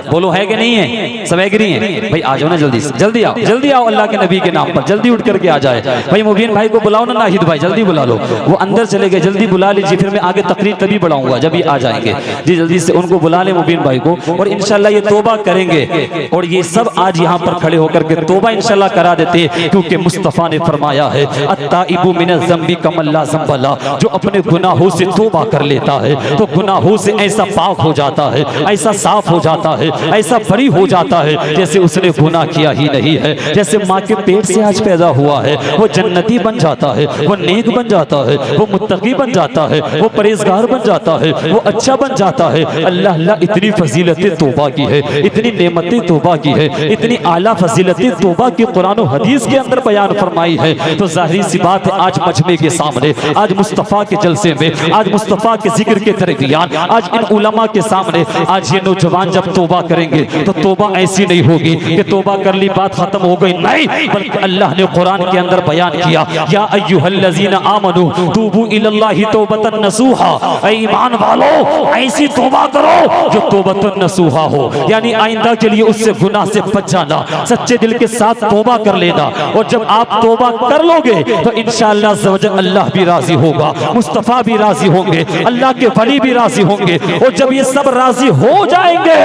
D: बोलो है कि नहीं है? सब एग्री हैं भाई? आ जाओ ना जल्दी से, जल्दी आओ अल्लाह के नबी के नाम पर, जल्दी उठ करके आ जाए भाई। मुबीन भाई को बुलाओ ना, नाहिद भाई जल्दी बुला लो, वो अंदर चले गए, जल्दी बुला लीजिए, फिर मैं आगे तकरीर तभी बढ़ाऊंगा जब ये आ जाएंगे। जी जल्दी से उनको बुला ले मुबीन भाई को, और इंशाल्लाह ये तौबा करेंगे। और ये सब आज यहाँ पर खड़े होकर के तौबा इंशाल्लाह करा देते, क्योंकि मुस्तफ़ा ने फरमाया है अत्ताइबु मिनज़ ज़ंबि कमल्ला ज़ंबला, जो अपने गुनाहों से तौबा कर लेता है तो गुनाहों से ऐसा पाक हो जाता है, ऐसा साफ हो जाता है, ऐसा बरी हो जाता है जैसे उसने गुनाह किया ही नहीं है। जैसे माँ के पेट से आज पैदा हुआ है, वो जन्नती बन जाता है, वो नेक बन जाता है, वो मुत्तकी बन जाता है, वो परहेजगार बन जाता है, वो अच्छा बन जाता है। अल्लाह अल्लाह इतनी फजीलतें तौबा की है, इतनी नेमतें तौबा की है, इतनी आला फजीलतें तौबा की कुरान और हदीस के अंदर बयान फरमाई है। तो जाहिर सी बात है आज मजमे के सामने, आज मुस्तफ़ा के जलसे में, आज मुस्तफ़ा के
A: जिक्र के तरबियान आज इन उलमा के सामने। आज ये नौजवान जब तौबा करेंगे तो तौबा ऐसी नहीं होगी कि तौबा कर ली बात खत्म हो गई, नहीं, बल्कि अल्लाह ने कुरान के अंदर बयान किया, या अय्युहल्लज़ीना आमनू तूबू इलल्लाहि तौबतन नसूहा, ऐ ईमान वालो ऐसी तौबा करो जो तौबतन नसूहा हो, यानी आइंदा के लिए उससे गुनाह से बच जाना, सच्चे दिल के साथ तौबा कर लेना। और जब आप तौबा कर लोगे तो इंशाअल्लाह ज़वजल अल्लाह भी राजी होगा, मुस्तफ़ा भी राजी होंगे, अल्लाह के वली भी राजी होंगे। और जब ये सब राजी हो जाएंगे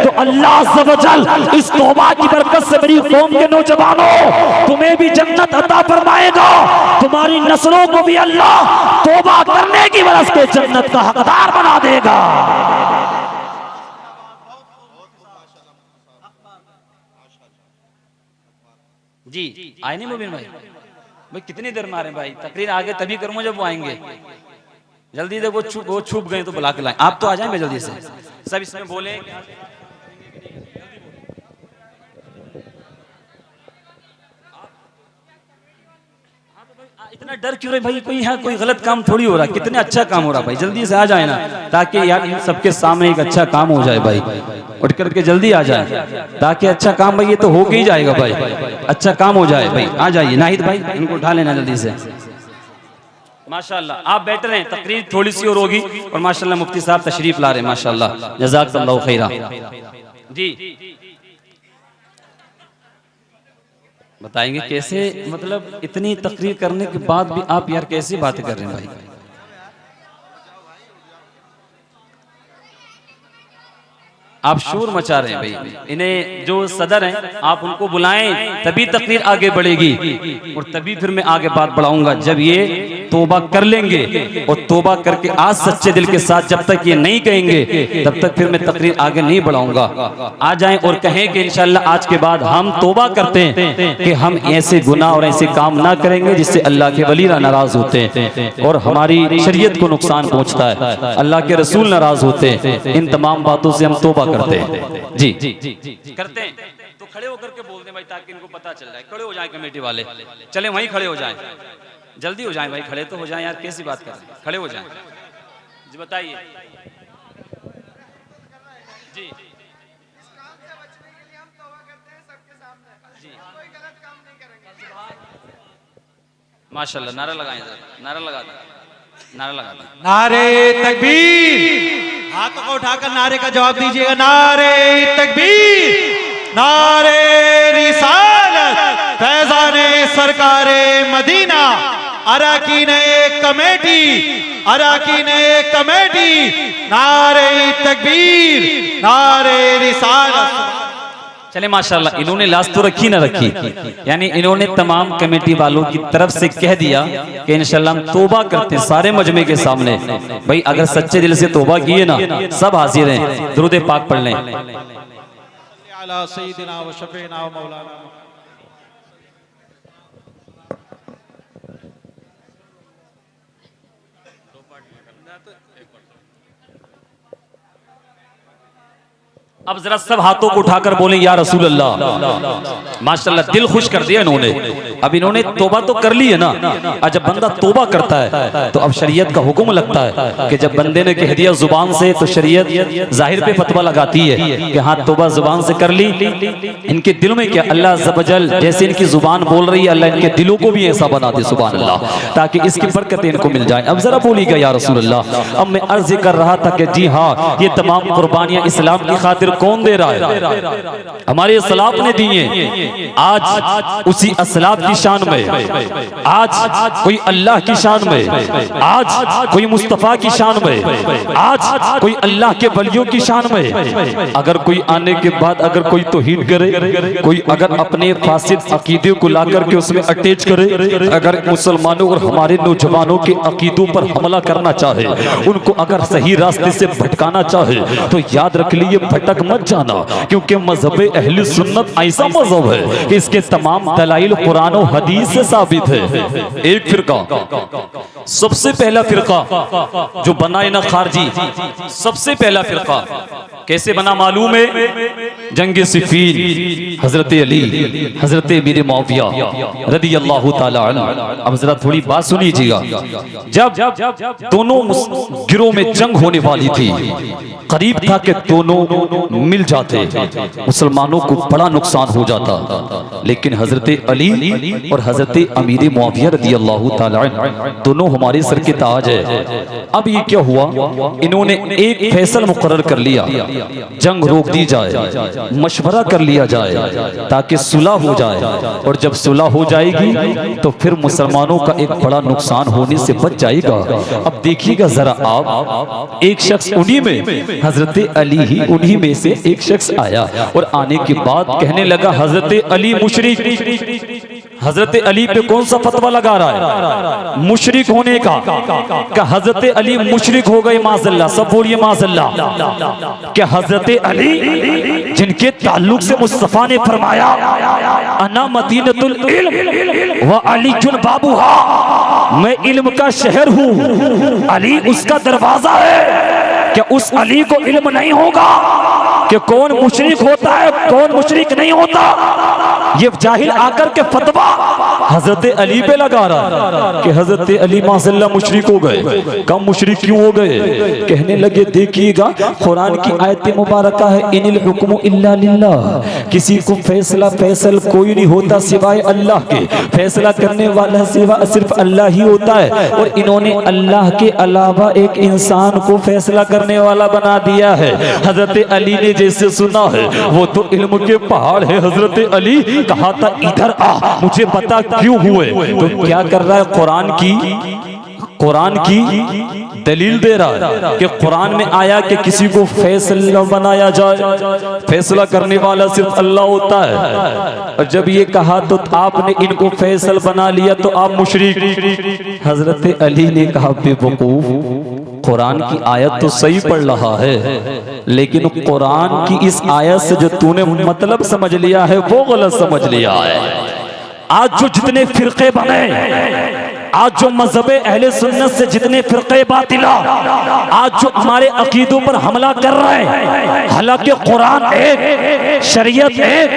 A: तो अल्लाह ज़वजल इस तौबा की बरकत से मेरी कौम के नौजवानों तुम्हें भी जन्नत अता फरमाएगा, तुम्हारी नस्लों को भी अल्लाह तौबा करने की वजह से जन्नत का हकदार बना देगा।
D: जी आए नहीं मुबीन भाई? भाई कितनी देर मारे भाई, तकरीर आगे तभी करूंगा जब वो आएंगे। जल्दी से वो छुप गए तो बुला के लाएं। आप तो आ जाएं जल्दी से, सब इसमें बोले। इतना डर क्यों रहे भाई? कोई यहाँ कोई गलत काम थोड़ी हो रहा, कितने अच्छा काम हो रहा भाई। जल्दी से आ जाए ना, ताकि यार इन सबके सामने एक अच्छा काम हो जाए भाई। उठ करके जल्दी आ जाए ताकि अच्छा काम, भाई ये तो हो के ही जाएगा भाई, अच्छा काम हो जाए भाई। आ जाइए नाहिद भाई, इनको उठा लेना जल्दी से। माशाल्लाह आप बैठ रहे हैं, तकरीर थोड़ी सी और होगी। और माशाल्लाह मुफ्ती साहब तशरीफ ला रहे हैं, माशाल्लाह जज़ाकल्लाहु खैरा। जी बताएंगे कैसे, मतलब इतनी तकरीर करने के बाद भी आप यार कैसी बातें कर रहे हैं भाई? आप शोर मचा रहे हैं भाई। इन्हें जो सदर हैं आप उनको बुलाएं, तभी तकरीर आगे बढ़ेगी और तभी फिर मैं आगे बात बढ़ाऊंगा। जब ये तौबा कर लेंगे और तौबा करके आज सच्चे दिल के साथ जब तक ये नहीं कहेंगे तब तक फिर मैं तकरीर आगे नहीं बढ़ाऊंगा। आ जाएं और कहें कि इंशाल्लाह आज के बाद हम तौबा करते हैं कि हम ऐसे गुनाह और ऐसे काम ना करेंगे जिससे अल्लाह के वली नाराज होते हैं और हमारी शरीयत को नुकसान पहुंचता है, अल्लाह के रसूल नाराज होते हैं। इन तमाम बातों से हम तौबा करते हैं। जी करते हैं तो खड़े होकर के बोल दें भाई, ताकि इनको पता चल जाए। खड़े हो जाएं कमेटी वाले, चले वहीं खड़े हो जाएं, जल्दी हो जाएं भाई, खड़े तो हो जाएं यार, कैसी बात कर रहे हैं, खड़े हो जाएं। जी बताइए। जी माशाल्लाह, नारा लगाएं, नारा लगा दें, नारा लगा दें।
C: नारे तकबीर, हाथों को उठाकर नारे का जवाब दीजिएगा। नारे तकबीर, नारे रिसालत, फैज़ाने सरकारे मदीना, अरकाने कमेटी, अरकाने कमेटी, नारे तकबीर, नारे रिसालत।
D: चले माशाल्लाह, इन्होंने लाज तो रखी ना रखी, यानी इन्होंने तमाम कमेटी वालों की तरफ से कह दिया कि इंशाल्लाह हम तौबा करते हैं सारे मजमे के सामने। भाई अगर सच्चे दिल से तौबा किए ना, सब हाजिर हैं, दुरूद पाक पढ़ लें।
C: अला सय्यिदिना व शफीना व मौलाना।
D: अब जरा सब हाथों को उठाकर बोले या रसूल अल्लाह। माशाल्लाह दिल खुश कर दिया इन्होंने। अब इन्होंने तौबा तो कर ली है ना, और जब बंदा तौबा करता है तो अब शरीयत का हुक्म लगता है कि जब बंदे ने कह दिया जुबान से तो शरीयत जाहिर पे फतवा लगाती है कि हाँ तौबा जुबान से कर ली। इनके दिलों में क्या, अल्लाह अज़्ज़ व जल जैसे इनकी जुबान बोल रही है, अल्लाह इनके दिलों को भी ऐसा बना दे, सुभान अल्लाह, ताकि इसकी बरकतें इनको मिल जाए। अब जरा बोलिएगा या रसूल अल्लाह। अब मैं अर्ज कर रहा था कि जी हाँ, ये तमाम कुर्बानियां इस्लाम की खातिर कौन दे रहा है? हमारे असलाफ ने दी हैं। आज उसी असलाफ की शान में, आज कोई अल्लाह की शान में, आज कोई मुस्तफा की शान में, आज कोई अल्लाह के वलियों की शान में अगर कोई आने के बाद अगर कोई तौहीद करे, कोई अगर अपने फासिद अकीदे को ला करके उसमें अटैच करे, अगर मुसलमानों और हमारे नौजवानों के अकीदों पर हमला करना चाहे, उनको अगर सही रास्ते से भटकाना चाहे, तो याद रख लीजिए भटक मत जाना, क्योंकि मजहब अहले सुन्नत ऐसा मजहब है कि इसके तमाम दलाइल कुरान
B: कुरान और हदीस से साबित है। एक फिरका, सबसे पहला फिरका जो बना है ना खारजी, सबसे पहला फिरका कैसे बना मालूम है? जंग सिफीन, हजरत अली, हजरत मीर मुआविया रदी अल्लाह ताला अन्हु। अब जरा थोड़ी बात सुनिएगा। जब दोनों गिरोह में जंग होने वाली थी, करीब था कि दोनों मिल जाते, मुसलमानों को बड़ा नुकसान हो जाता, लेकिन हजरत अली और हजरत अमीर मुआविया रदी अल्लाह ताला अन्हु दोनों हमारे सर के ताज है। अब ये क्या हुआ, इन्होंने एक फैसला मुकर्रर कर लिया, जंग रोक दी जाए, मशवरा कर लिया जाए ताकि सुलह हो जाए, और जब सुलह हो जाएगी तो फिर मुसलमानों का एक बड़ा नुकसान होने से बच जाएगा। अब देखिएगा जरा आप, एक शख्स उन्हीं में, हजरत अली ही उन्हीं में से एक शख्स आया और आने के बाद कहने लगा हजरत अली मुशरिक। हजरत अली पे कौन सा फतवा लगा रहा है? मुशरिक होने का हजरत अली मुशरिक हो गए माज़अल्लाह। सब बोलिए माज़अल्लाह। क्या हजरत अली जिनके ताल्लुक से मुस्तफा ने फरमाया अना मदीनतुल इल्म व अलीजुल बाबूहा, मैं इल्म का शहर हूँ, अली उसका दरवाजा है। क्या उस अली को इल्म नहीं होगा कि कौन मुशरिक होता है, कौन मुशरिक नहीं होता? ये जाहिल आकर के फतवा हजरत अली पे लगा रहा कि हजरत अली माज़अल्लाह मुशरिक हो गए। कम मुशरिक क्यों हो गए? कहने लगे देखिएगा कुरान की आयत मुबारका है, इनिल हुक्मु इल्ला लिल्लाह, किसी को फैसल कोई नहीं होता सिवाय अल्लाह के, फैसला करने वाला सिर्फ अल्लाह ही होता है। और इन्होंने अल्लाह के अलावा एक इंसान को फैसला करने वाला बना दिया है। हजरत अली ने जैसे सुना है, वो तो इल्म के पहाड़ है, हजरत अली कहा था इधर आ, मुझे पता क्यों हुए। तो क्या कर रहा है, कुरान की दलील दे रहा है कि कुरान में आया कि किसी को फैसला बनाया जाए, फैसला करने वाला सिर्फ अल्लाह होता है। और जब ये कहा तो आपने इनको फैसल बना लिया तो आप मुशरिक। हजरत अली ने कहा बेवकूफ, कुरान की आयत तो सही पढ़ रहा है, लेकिन कुरान की इस आयत से जो तूने मतलब समझ लिया है वो गलत समझ लिया है। आज जो जितने फिरके बने, आज जो मजहबे अहले सुन्नत से जितने फिरके बातिला आज जो हमारे अकीदों पर हमला कर रहे हैं, हालांकि कुरान एक, शरीयत एक,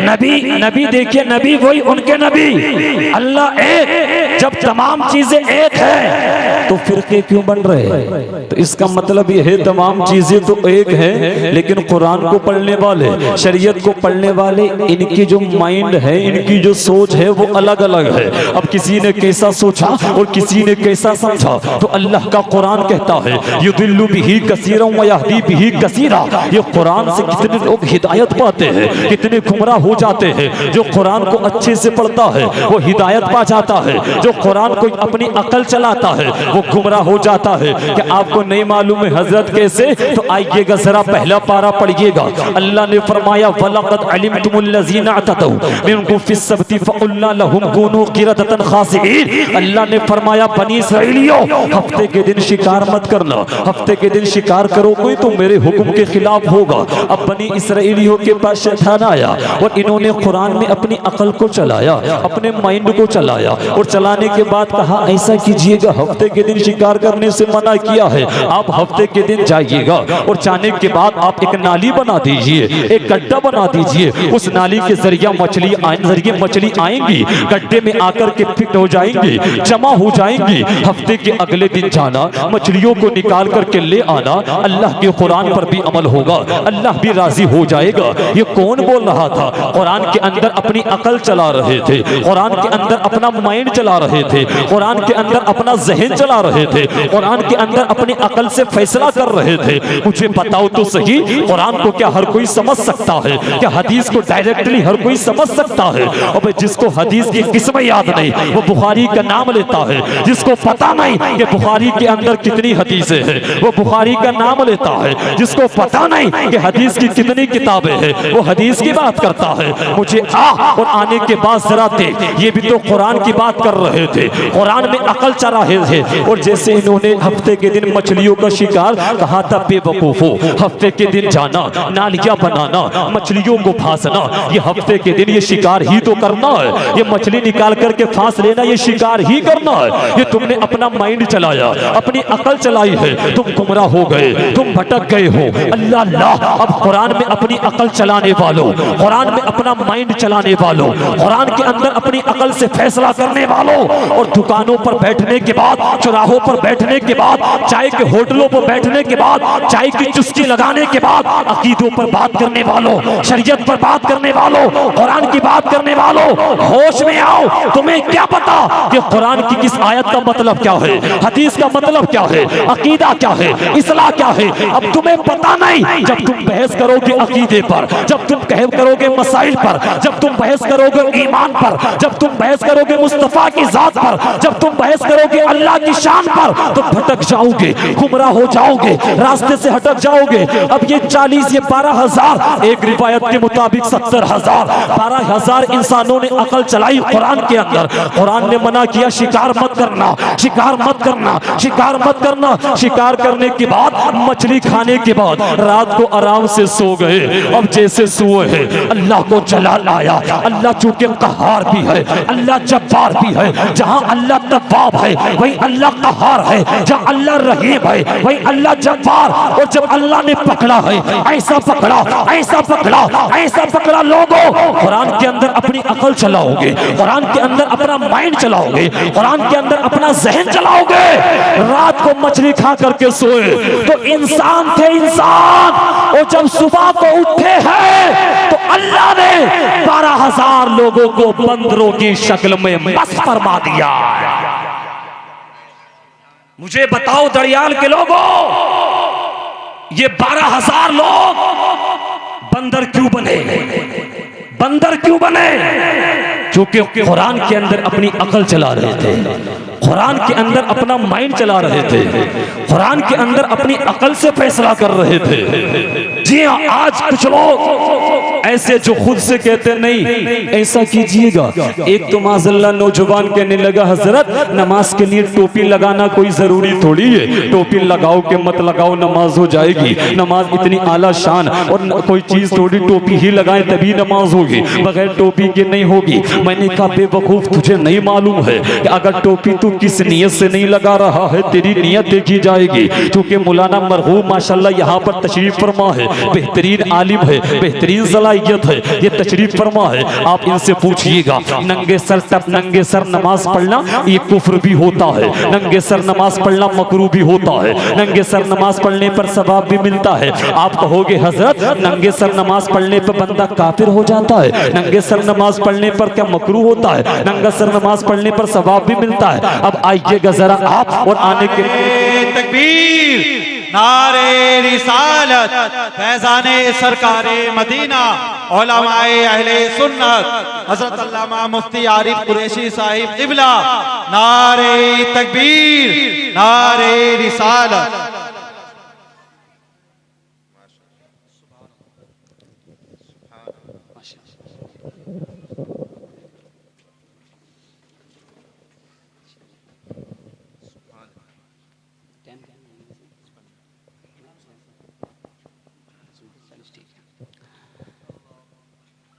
B: नबी देखिए, नबी वही उनके नबी, अल्लाह एक। जब तमाम चीजें एक है तो फिरके क्यों बन रहे हैं? तो इसका मतलब ये है तमाम चीजें तो एक है, लेकिन कुरान को पढ़ने वाले, शरीयत को पढ़ने वाले, इनकी जो माइंड है, इनकी जो सोच है वो अलग अलग है। अब किसी ने कैसा सोचा और किसी ने कैसा समझा, तो अल्लाह का कुरान कहता है युदिल्लु बिही कसीरन व यहदी बिही कसीरा। ये कुरान से कितने लोग हिदायत पाते हैं, कितने गुमराह हो जाते हैं। जो कुरान को अच्छे से पढ़ता है वो हिदायत पा जाता है, जो कुरान को अपनी अकल चलाता है वो गुमराह हो जाता है। कि आपको नहीं मालूम है हजरत कैसे? तो आइएगा जरा पहला पारा पढ़िएगा। अल्लाह ने फरमाया वलक़द अलिमतुमुल्लज़ीना अततौ मिनकुम फिस्सब्ति फक़ुल्ना लहुम कूनू क़िरदतन ख़ासिईन। अल्लाह ने फरमाया बनी इसराइलियों, हफ्ते के दिन शिकार मत करना, हफ्ते के दिन शिकार करोगे तो मेरे हुक्म के खिलाफ होगा। अब बनी इसराइलियों के पास शैतान आया और इन्होंने कुरान में अपनी अकल को चलाया, अपने माइंड को चलाया, और चलाने के बाद कहा ऐसा कीजिएगा, हफ्ते के दिन शिकार करने से मना किया है, आप हफ्ते के दिन जाइएगा और जाने के बाद आप एक नाली बना दीजिए, एक गड्ढा बना दीजिए, उस नाली के जरिए मछली आएंगी, गड्ढे में आकर के फिट हो जाएंगी, जमा हो जाएंगी। हफ्ते के अगले दिन जाना, मछलियों को निकाल करके ले आना, अल्लाह के कुरान पर भी अमल होगा, अल्लाह भी राजी हो जाएगा। ये कौन बोल रहा था? कुरान के अंदर अपनी अकल चला रहे थे, कुरान के अंदर अपना माइंड चला रहे थे, कुरान के अंदर अपना जहन चला रहे थे, कुरान के अंदर अपनी अकल से फैसला कर रहे थे। मुझे बताओ तो सही, कुरान को क्या हर कोई समझ सकता है? क्या हदीस को डायरेक्टली हर कोई समझ सकता है? और जिसको हदीस की किस्में याद नहीं वो बुखारी का नाम लेता है, जिसको पता नहीं कि बुखारी के अंदर कितनी हदीसें हैं वो बुखारी का नाम लेता है, जिसको पता नहीं कि हदीस की कितनी किताबें हैं वो हदीस की बात करता है। मुझे और आने के बाद जरा देख, ये भी तो कुरान की बात कर रहे
A: रहे थे, कुरान में अकल चला रहे थे। और जैसे इन्होंने हफ्ते के दिन मछलियों का शिकार कहा था, बेवकूफो, हफ्ते के दिन जाना, नालियां बनाना, मछलियों को फांसना, ये हफ्ते के दिन ये शिकार ही तो करना है। ये मछली निकाल करके फांस लेना, ये शिकार ही करना है। ये तुमने अपना माइंड चलाया, अपनी अकल चलाई है, तुम गुमराह हो गए, तुम भटक गए हो। अल्लाह अल्लाह, अब कुरान में अपनी अकल चलाने वालों, कुरान में अपना माइंड चलाने वालों, कुरान के अंदर अपनी अकल से फैसला करने वालों, और दुकानों पर बैठने के बाद, चौराहों पर बैठने के बाद, चाय के होटलों पर बैठने के बाद, चाय की चुस्की लगाने के बाद अकीदों पर बात करने वालों, शरीयत पर बात करने वालों, कुरान की बात करने वालों, होश में आओ। तुम्हें क्या पता कि कुरान की किस आयत का मतलब क्या है, हदीस का मतलब क्या है, अकीदा क्या है, इस्लाह क्या है, अब तुम्हें पता नहीं। जब तुम बहस करोगे अकीदे पर, जब तुम कह करोगे मसाइल पर, जब तुम बहस करोगे ईमान पर, जब तुम बहस करोगे मुस्तफा की जात पर, जब तुम बहस करोगे अल्लाह की शान पर, तो भटक जाओगे, गुमराह हो जाओगे, रास्ते से हटक जाओगे। अब ये 40, ये 12,000, एक रिवायत के मुताबिक 70,000, 12,000 इंसानों ने अकल चलाई कुरान के अंदर। कुरान ने मना किया, शिकार मत करना, शिकार मत करना, शिकार मत करना। शिकार करने के बाद, मछली खाने के बाद रात को आराम से सो गए। अब जैसे सोए हैं, अल्लाह को जलाल आया। अल्लाह चूंकि कहार भी है, अल्लाह जब्बार भी है। जहां अल्लाह तव्वाब है वही अल्लाह कहार है, जहां अल्लाह रहीम है वही अल्लाह जब्बार। और जब अल्लाह ने पकड़ा है, ऐसा पकड़ा, ऐसा पकड़ा, ऐसा पकड़ा। लोगों, कुरान के अंदर अपनी अकल चलाओगे, कुरान के अंदर अपना माइंड चलाओगे, कुरान के अंदर अपना जहन चलाओगे। रात को मछली खा करके सोए तो इंसान थे, इंसान। और जब सुबह को उठे हैं तो अल्लाह ने 12,000 लोगों को बंदरों की शक्ल में मस्त फरमा दिया। मुझे बताओ दरियाल के लोगों, ये 12,000 लोग बंदर क्यों बने? बंदर क्यों बने? क्योंकि कुरान के अंदर अपनी अकल चला रहे थे, कुरान के अंदर अपना माइंड चला रहे थे, कुरान के अंदर अपनी अकल से फैसला कर रहे थे। जी हाँ, आज कुछ लोग ऐसे जो खुद से कहते नहीं ऐसा कीजिएगा। एक तो माज़अल्लाह नौजवान कहने लगा, हजरत नमाज के लिए टोपी लगाना कोई जरूरी थोड़ी है, टोपी लगाओ के मत लगाओ नमाज हो जाएगी। नमाज इतनी आला शान और कोई चीज थोड़ी, टोपी ही लगाए तभी नमाज होगी, बगैर टोपी के नहीं होगी। मैंने कहा बेवकूफ, तुझे नहीं मालूम है कि अगर टोपी तू किस नियत से नहीं लगा रहा है, तेरी नियत देखी जाएगी। क्योंकि मौलाना मरहूम माशाल्लाह यहाँ पर तशरीफ फरमा है, बेहतरीन आलिम है, बेहतरीन सलाहियत है, ये तशरीफ फरमा है। आप इनसे पूछिएगा, नंगे सर तब नंगे सर नमाज पढ़ना ये कुफ्र भी होता है, नंगे सर नमाज पढ़ना मकरूह भी होता है, नंगे सर नमाज पढ़ने पर सवाब भी मिलता है। आप कहोगे हजरत नंगे सर नमाज पढ़ने पर बंदा काफिर हो जाता है, नंगे सर नमाज पढ़ने पर क्या मकरूह होता है? नंगा सर नमाज पढ़ने पर सवाब भी मिलता है। अब आइएगा जरा आप और आने के
C: तकबीर, नारे रिसालत, फैज़ाने सरकारे मदीना, उलमाए अहले सुन्नत, हज़रत अल्लामा मुफ्ती आरिफ कुरैशी साहिब क़िबला, नारे तकबीर, नारे रिसालत।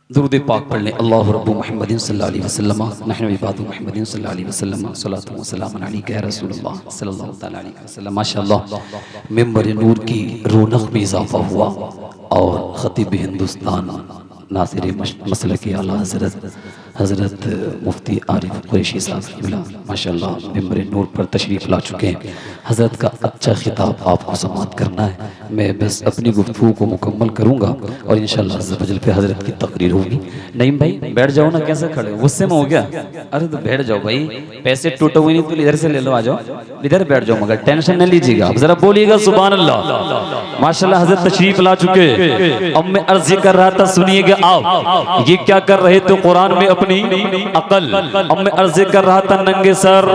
B: दुरूद पाक पढ़ लें। अल्लाहु रब्बु मुहम्मदिन सल्लल्लाहु अलैहि वसल्लम, नहनु इबादु मुहम्मदिन सल्लल्लाहु अलैहि वसल्लम, सलातु व सलामुन अलैका या रसूलल्लाह सल्लल्लाहु तआला अलैहि वसल्लम। माशाअल्लाह मिंबर नूर की रौनक में इजाफा हुआ और खतीब हिंदुस्तान नासिर मसलक आला हज़रत मुफ्ती आरिफ कुरैशी साहब माशाअल्लाह मिंबर नूर पर तशरीफ़ ला चुके हैं। हज़रत का अच्छा खिताब आपको समाअत करना है। मैं बस अपनी गुफ्तगू को मुकम्मल करूँगा और इंशाअल्लाह अज़्ज़ व जल पे हज़रत की तकरीर होगी। नईम भाई बैठ जाओ ना, कैसे खड़े हो, गुस्से में हो गया? अरे तो बैठ जाओ भाई, पैसे टूटे हुए नहीं तो इधर से ले लो, आ जाओ इधर बैठ जाओ, मगर टेंशन न लीजिएगा। आप जरा बोलिएगा सुभान अल्लाह। माशाअल्लाह हज़रत तशरीफ़ ला चुके। अब मैं अर्ज़ कर रहा था, सुनिएगा आप, ये क्या कर रहे थे कुरान में अपनी अकल। अब मैं अर्ज़ कर रहा था, नंगे सर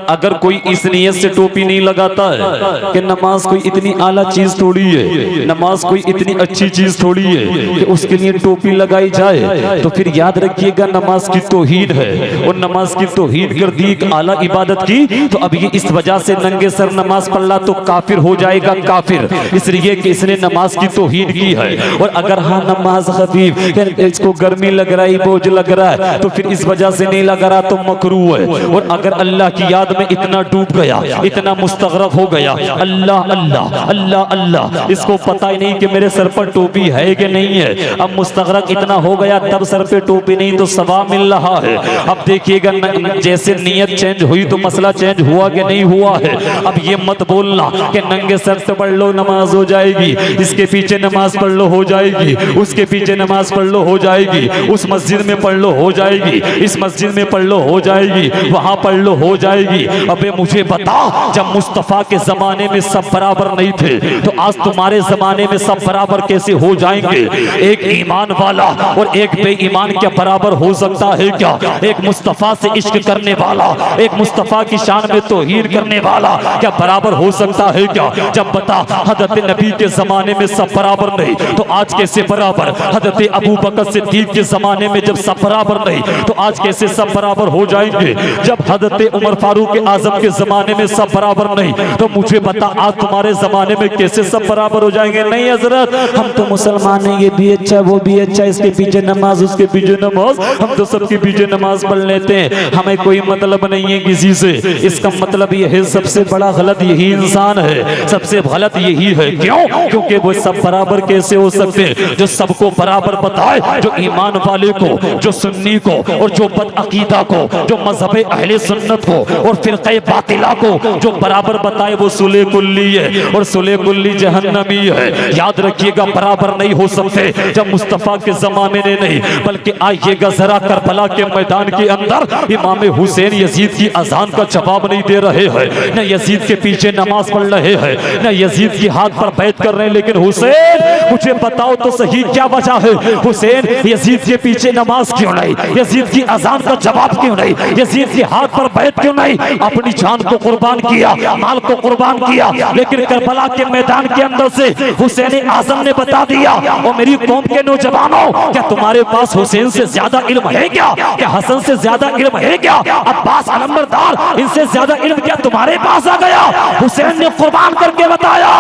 B: अगर कोई इस नियत से टोपी टोपी नहीं लगाता है कि नमाज कोई इतनी आला चीज थोड़ी है, नमाज कोई इतनी अच्छी चीज थोड़ी है कि उसके लिए टोपी लगाई जाए। तो फिर याद रखिएगा नमाज की तौहीद है, और नमाज की तौहीद कर दी एक आला इबादत की, तो अब ये इस वजह से नंगे सर नमाज पढ़ ला तो काफिर हो जाएगा काफिर, इसलिए कि इसने नमाज की तौहीद की है। और अगर हाँ नमाज खफीफ, इसको गर्मी लग रहा है, बोझ लग रहा है, तो फिर इस वजह से नहीं लग रहा तो मकरूह है। और अगर अल्लाह की याद में इतना डूब गया, इतना मुस्तगरक हो गया, अल्लाह अल्लाह अल्लाह अल्लाह, इसको पता ही नहीं कि मेरे सर पर टोपी है कि नहीं है। अब मुस्तगरक इतना हो गया, तब सर पे टोपी नहीं तो सवाब मिल रहा है। अब देखिएगा जैसे नियत चेंज हुई तो मसला चेंज हुआ कि नहीं हुआ है। अब ये मत बोलना कि नंगे सर से पढ़ लो नमाज हो जाएगी, इसके पीछे नमाज पढ़ लो हो जाएगी, उसके पीछे नमाज पढ़ लो हो जाएगी, उस मस्जिद में पढ़ लो हो जाएगी, इस मस्जिद में पढ़ लो हो जाएगी, वहां पढ़ लो हो जाएगी। अबे मुझे बता, जब मुस्तफा के जमाने में सब बराबर नहीं थे तो आज तुम्हारे जमाने में सब बराबर कैसे हो जाएंगे? एक ईमान वाला और एक बेईमान क्या बराबर हो सकता है क्या? एक मुस्तफा से इश्क करने वाला, एक मुस्तफा की शान में तौहीद करने वाला क्या बराबर हो सकता है क्या? जब बता हजरत नबी के जमाने में सब बराबर नहीं तो आज कैसे बराबर? हजरत अबू बकर सिद्दीक के जमाने में जब सब बराबर नहीं तो आज कैसे सब बराबर हो जाएंगे? जब हजरत उमर फारूक आजम के जमाने में सब बराबर नहीं तो मुझे बता आज तुम्हारे जमाने में कैसे सब बराबर हो जाएंगे? नहीं हजरत, हम तो मुसलमान हैं, ये भी अच्छा वो भी अच्छा, इसके पीछे नमाज उसके पीछे नमाज, हम तो सबके पीछे नमाज पढ़ लेते हैं, हमें कोई मतलब नहीं है किसी से। इसका मतलब ये है सबसे बड़ा गलत यही इंसान है, सबसे गलत यही है। क्यों? क्योंकि वो सब बराबर कैसे हो सकते हैं? जो सबको बराबर बताए, जो ईमान वाले को, जो सुन्नी को और जो बदअकीदा को, जो मजहब अहले सुन्नत को और फिरक़े बातिला को जो बराबर बताए वो सुले कुल्ली है और सुले कुल्ली जहन्नमी है। याद रखिएगा बराबर नहीं हो सकते। जब मुस्तफा के जमाने में नहीं बल्कि आइएगा जरा करबला के मैदान के अंदर इमाम हुसैन यजीद की अजान का जवाब नहीं दे रहे हैं, न यजीद के पीछे नमाज पढ़ रहे हैं, न यजीद की हाथ पर बैठ कर रहे हैं, लेकिन हुसैन मुझे बताओ तो सही क्या वजह है? हुसैन यजीद के पीछे नमाज क्यों नहीं? यजीद की अजान का जवाब क्यों नहीं? यजीद के हाथ पर बैठ क्यों नहीं? अपनी जान को कुर्बान किया, माल को कुर्बान किया, लेकिन करबला के मैदान के अंदर से हुसैन आजम ने बता दिया, और मेरी कौम के नौजवानों, क्या तुम्हारे पास हुसैन से ज्यादा इल्म है क्या? क्या हसन से ज्यादा इल्म है क्या? अब्बास अलमबरदार इनसे ज्यादा इल्म क्या तुम्हारे पास आ गया? हुसैन ने कुर्बान करके बताया,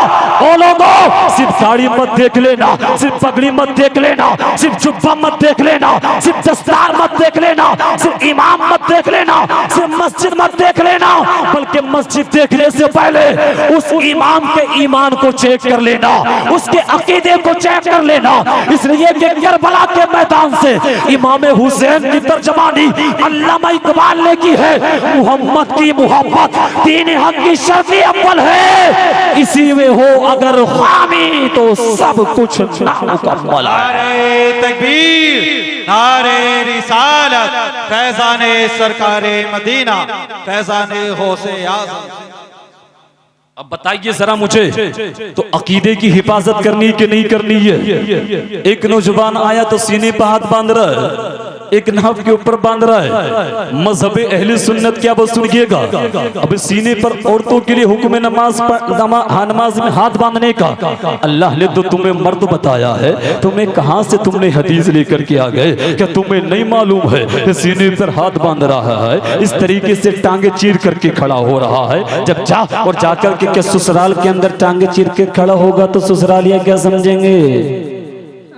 B: ओ लोगों, सिर्फ दाढ़ी मत देख लेना, सिर्फ पगड़ी मत देख लेना, सिर्फ जुब्बा मत देख लेना, सिर्फ दस्तार मत देख लेना, सिर्फ इमाम मत देख लेना, सिर्फ मस्जिद मत देख लेना, बल्कि मस्जिद देखने से पहले उस इमाम के ईमान को चेक कर लेना, उसके अकीदे को चेक कर लेना। इसलिए कि करबला के मैदान से इमाम हुसैन की तर्जमानी अल्लामा इकबाल ने की है, मोहम्मद की मोहब्बत दीन हक की शर्त अव्वल है, इसी में हो अगर खामी तो सब कुछ नामुकम्मल है।
C: नारे तकबीर, नारे रिसालत, फैज़ाने सरकारे मदीना, फैज़ाने गौसे आज़म।
B: अब बताइए जरा मुझे, तो अकीदे की हिफाजत करनी कि नहीं करनी है? एक नौजवान आया तो सीने पर हाथ बांध रहा है, एक नाव के ऊपर बांध रहा है। मजहब अहले सुन्नत क्या बस सुनिएगा, अब सीने पर औरतों के लिए हुक्म नमाज में हाथ बांधने का। अल्लाह ने तो तुम्हें मर्द बताया है, तुम्हें कहां से तुमने हदीस लेकर के आ गए? क्या तुम्हें नहीं मालूम है कि सीने पर हाथ बांध रहा है, इस तरीके से टांगे चीर करके खड़ा हो रहा है? जब जा और जाकर के क्या ससुराल के अंदर टांगे चीर के खड़ा होगा तो ससुरालिया क्या समझेंगे?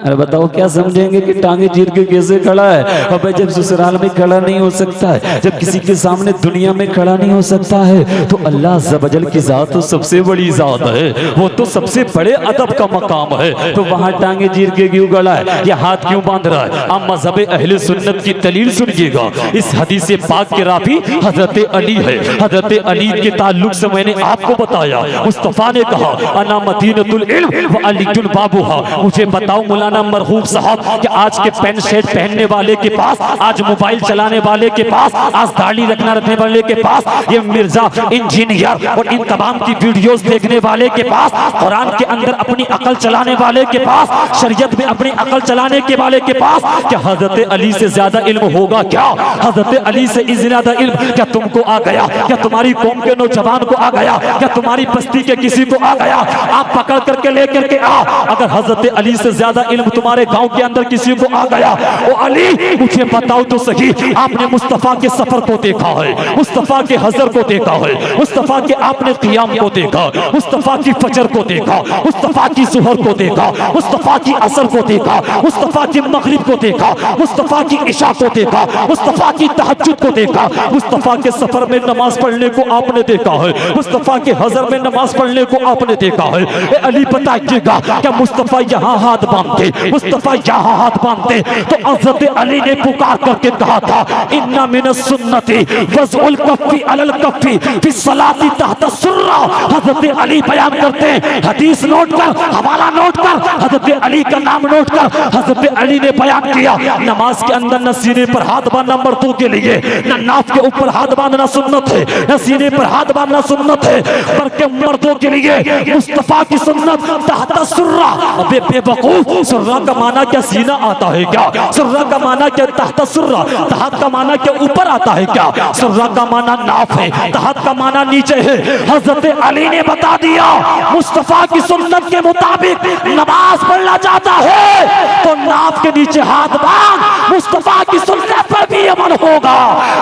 B: अरे बताओ क्या समझेंगे कि टांगे चीर के कैसे खड़ा है? अबे जब ससुराल में खड़ा नहीं हो सकता है, जब किसी के सामने दुनिया में खड़ा नहीं हो सकता है, तो अल्लाह ज़वजल की जात तो सबसे बड़ी जात है, वो तो सबसे बड़े अदब का मकाम है, तो वहां टांगे चीर के क्यों खड़ा है या हाथ क्यों बांध रहा है? आप मजहब अहले सुन्नत की दलील सुनिएगा। इस हदीस पाक के रावी हजरत अली है। हजरत अली के ताल्लुक से मैंने आपको बताया, मुस्तफा ने कहा अना मदीनतुल इल्म व अलीयुल बाबुहा। मुझे बताओ मुला
A: मौलाना मरहूम साहब कि आज के पेंट शर्ट पहनने वाले के पास, आज मोबाइल चलाने वाले के पास, आज दाढ़ी रखने वाले के पास, ये मिर्जा इंजीनियर और इन तमाम की वीडियोस देखने वाले के पास, कुरान के अंदर अपनी अकल चलाने वाले के पास, शरीयत में अपनी अकल चलाने के वाले के पास क्या हजरत अली से ज्यादा इल्म होगा? क्या हजरत अली से ज्यादा इल्म क्या तुमको आ गया? क्या तुम्हारी कौम के नौजवान को आ गया? क्या तुम्हारी बस्ती के किसी को आ गया? आप पकड़ करके लेकर के आ। अगर हजरत अली से ज्यादा इल्म तुम्हारे गांव के अंदर किसी को आ गया, ओ अली मुझे बताओ तो सही, आपने मुस्तफा के सफर को देखा है, मुस्तफा के हजर को देखा है, मुस्तफा के आपने क़ियाम को देखा, मुस्तफा की फजर को देखा, मुस्तफा की सुहर को देखा, मुस्तफा की असर को देखा, मुस्तफा की मगरिब को देखा, मुस्तफा की इशा को देखा, मुस्तफा की तहज्जुद को देखा, मुस्तफा के सफर में नमाज पढ़ने को आपने देखा है, मुस्तफा के हजर में नमाज पढ़ने को आपने देखा है। ए अली बताइएगा क्या मुस्तफा यहाँ हाथ बांधते, मुस्तफा यहाँ हाथ बांधते तो हजरत अली ने पुकार करके कहा था इन्ना मिनस सुन्नती वज़उल कफ़ी अलल कफ़ी फी सलाती तहत सुर्रा। हजरत अली बयान करते हैं, हदीस नोट कर, हवाला नोट कर, हजरत अली का नाम नोट कर। हजरत अली ने बयान किया नमाज के अंदर न सीने पर हाथ बांधना मर्दों के लिए, न नाफ के ऊपर हाथ बांधना सुन्नत है, न सीने पर हाथ बांधना सुन्नत है, बल्कि मर्दों के लिए मुस्तफा की सुन्नत तहत सुर्रा। अबे बेवकूफ, सुर्रा का माना क्या सीना आता है क्या? सुर्रा का माना क्या तहत सुर्रा? तहत का माना क्या ऊपर आता है क्या? सुर्रा का माना नाफ है, तहत का माना नीचे है। हजरत अली ने बता दिया मुस्तफा की सुन्नत के मुताबिक नमाज पढ़ना चाहता है तो नाफ के नीचे हाथ बांध, मुस्तफा की सुन्नत पर भी अमल होगा,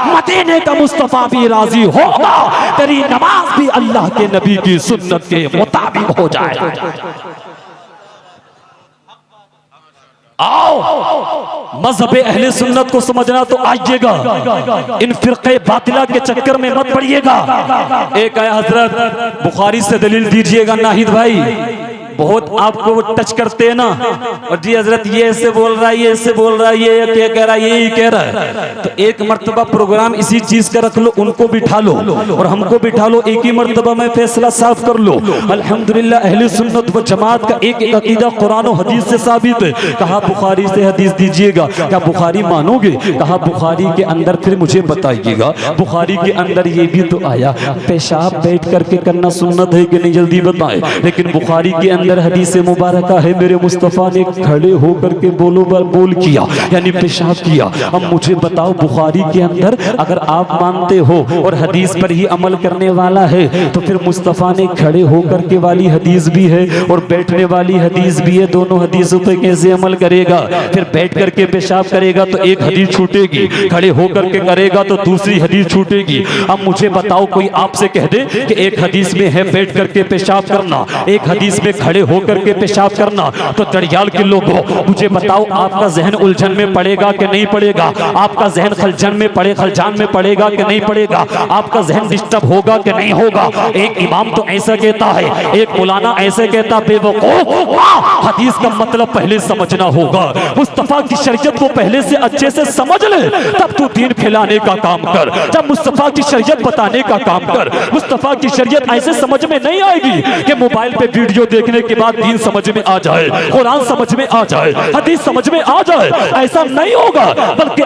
A: मदीने का मुस्तफा भी राजी होगा, तेरी नमाज भी अल्लाह के नबी की सुन्नत के मुताबिक हो जाए। आओ मज़हबे अहले सुन्नत को समझना तो आइएगा, इन फिरक़े बातिला के चक्कर में मत पड़िएगा। एक आया हजरत बुखारी से दलील दीजिएगा नाहिद भाई, बहुत आपको वो टच करते हैं ना, और जी हजरत ये ऐसे बोल रहा है, ये ऐसे बोल रहा है, ये क्या कह रहा है, ये कह रहा है। तो एक मर्तबा प्रोग्राम इसी चीज का रख लो, उनको बिठा लो और हमको बिठा लो, एक ही मर्तबा में फैसला साफ कर लो। अल्हम्दुलिल्लाह अहले सुन्नत व जमात का एक एक अकीदा कुरान और हदीस से साबित है। कहा बुखारी से हदीस दीजिएगा, क्या बुखारी मानोगे? कहा बुखारी के अंदर, फिर मुझे बताइएगा बुखारी के अंदर ये भी तो आया पेशाब बैठ करके करना सुन्नत है कि नहीं, जल्दी बताएं। लेकिन बुखारी के अंदर हदीस मुबारक है मेरे मुस्तफा ने खड़े होकर के बोल किया, यानी पेशाब किया। अब मुझे बताओ बुखारी के अंदर अगर आप मानते हो और हदीस पर ही अमल करने वाला है तो फिर मुस्तफा ने खड़े होकर के वाली हदीस भी है और बैठने वाली हदीस भी है, दोनों हदीसों पे कैसे अमल करेगा? फिर बैठ करके पेशाब करेगा तो एक हदीस छूटेगी, खड़े होकर के करेगा तो दूसरी हदीस छूटेगी। अब मुझे बताओ कोई आपसे कह दे कि एक हदीस में है बैठ करके पेशाब करना, एक हदीस में खड़े होकर के पेशाब करना, तो दरियाल के लोगों मुझे बताओ आपका जहन उलझन में पड़ेगा कि नहीं पड़ेगा? आपका जहन खलजन में खलजान में पड़ेगा कि नहीं पड़ेगा? आपका जहन डिस्टर्ब होगा कि नहीं होगा? एक इमाम तो ऐसा कहता है, एक मौलाना ऐसे कहता, बेवकूफ, हदीस का मतलब पहले समझना होगा, मुस्तफा की शरीयत को पहले से अच्छे से समझ ले, तब तू दीन फैलाने का काम कर। जब मुस्तफा की शरीयत बताने का काम कर, मुस्तफा की शरीयत ऐसे समझ में नहीं आएगी कि मोबाइल पे वीडियो देखने के बाद दीन समझ में आ जाए, कुरान समझ में आ जाए, हदीस समझ में आ जाए, ऐसा नहीं होगा। बल्कि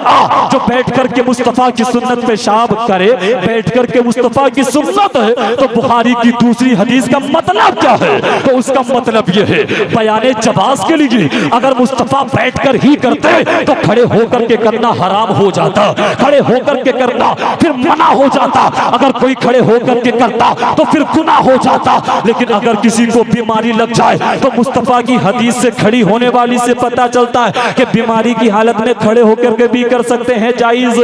A: जो बैठ करके मुस्तफा की सुन्नत पेशाब करे, बैठ करके मुस्तफा की सुन्नत है, तो बुखारी की दूसरी हदीस का मतलब क्या है? तो उसका मतलब यह है बयाने जवाज के लिए अगर मुस्तफा बैठकर ही करते तो खड़े होकर के करना हराम हो जाता, खड़े होकर के करना फिर मना हो जाता, अगर कोई खड़े होकर के करता तो फिर गुनाह हो जाता। लेकिन अगर किसी को बीमारी लग जाए तो मुस्तफा की हदीस से खड़ी होने वाली से पता चलता है कि बीमारी की हालत में खड़े होकर के भी कर सकते हैं, जायज।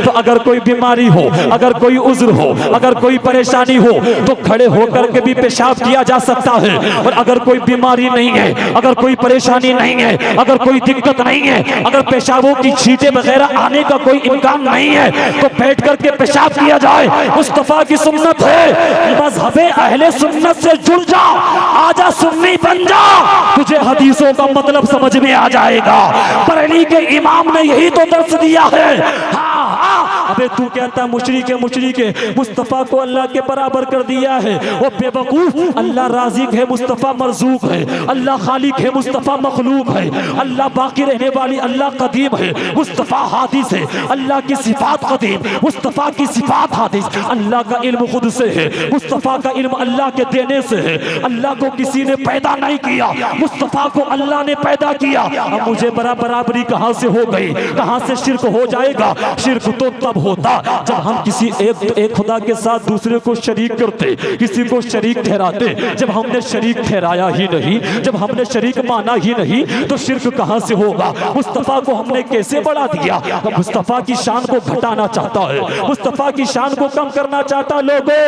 A: तो अगर कोई बीमारी हो, अगर कोई उज्र हो, अगर कोई परेशानी हो तो खड़े होकर के भी पेशाब किया जा सकता है। और अगर कोई बीमारी नहीं है, अगर कोई परेशानी नहीं है, अगर कोई दिक्कत नहीं है, अगर पेशाबों की छींटे वगैरह आने का कोई इम्कान नहीं है तो बैठ करके पेशाब किया जाए, मुस्तफा की सुन्नत है। मज़हबे अहले सुन्नत से जुड़ जा, आजा सुन्नी बन जा, तुझे हदीसों का मतलब समझ में आ जाएगा। बरेली के इमाम ने यही तो दर्श दिया है। हाँ, अबे तू कहता मुशरिक है मुस्तफ़ा को अल्लाह के बराबर कर दिया है। वो बेवकूफ, अल्लाह राज़िक है, मुस्तफ़ा मरज़ूक है, अल्लाह खालिक है, मुस्तफ़ा मखलूक है, अल्लाह बाकी रहने वाली, अल्लाह कदीम है, मुस्तफ़ा हादिस है, अल्लाह की सिफात कदीम, मुस्तफ़ा की सिफात हादिस, अल्लाह का इल्म खुद से है, मुस्तफ़ा का इल्म अल्लाह के देने से है, अल्लाह को किसी ने पैदा नहीं किया, मुस्तफ़ा को अल्लाह ने पैदा किया। अब मुझे बराबरी कहाँ से हो गई, कहाँ से शिर्क हो जाएगा? शिर्क तो तब होता जब हम किसी एक खुदा के साथ दूसरे को शरीक करते, किसी को शरीक ठहराते। जब हमने शरीक ठहराया ही नहीं, जब हमने शरीक माना ही नहीं, तो शिर्क कहाँ से होगा? मुस्तफ़ा को हमने कैसे बढ़ा दिया? मुस्तफ़ा की शान को घटाना चाहता है, मुस्तफ़ा की शान को कम करना चाहता। लोगों,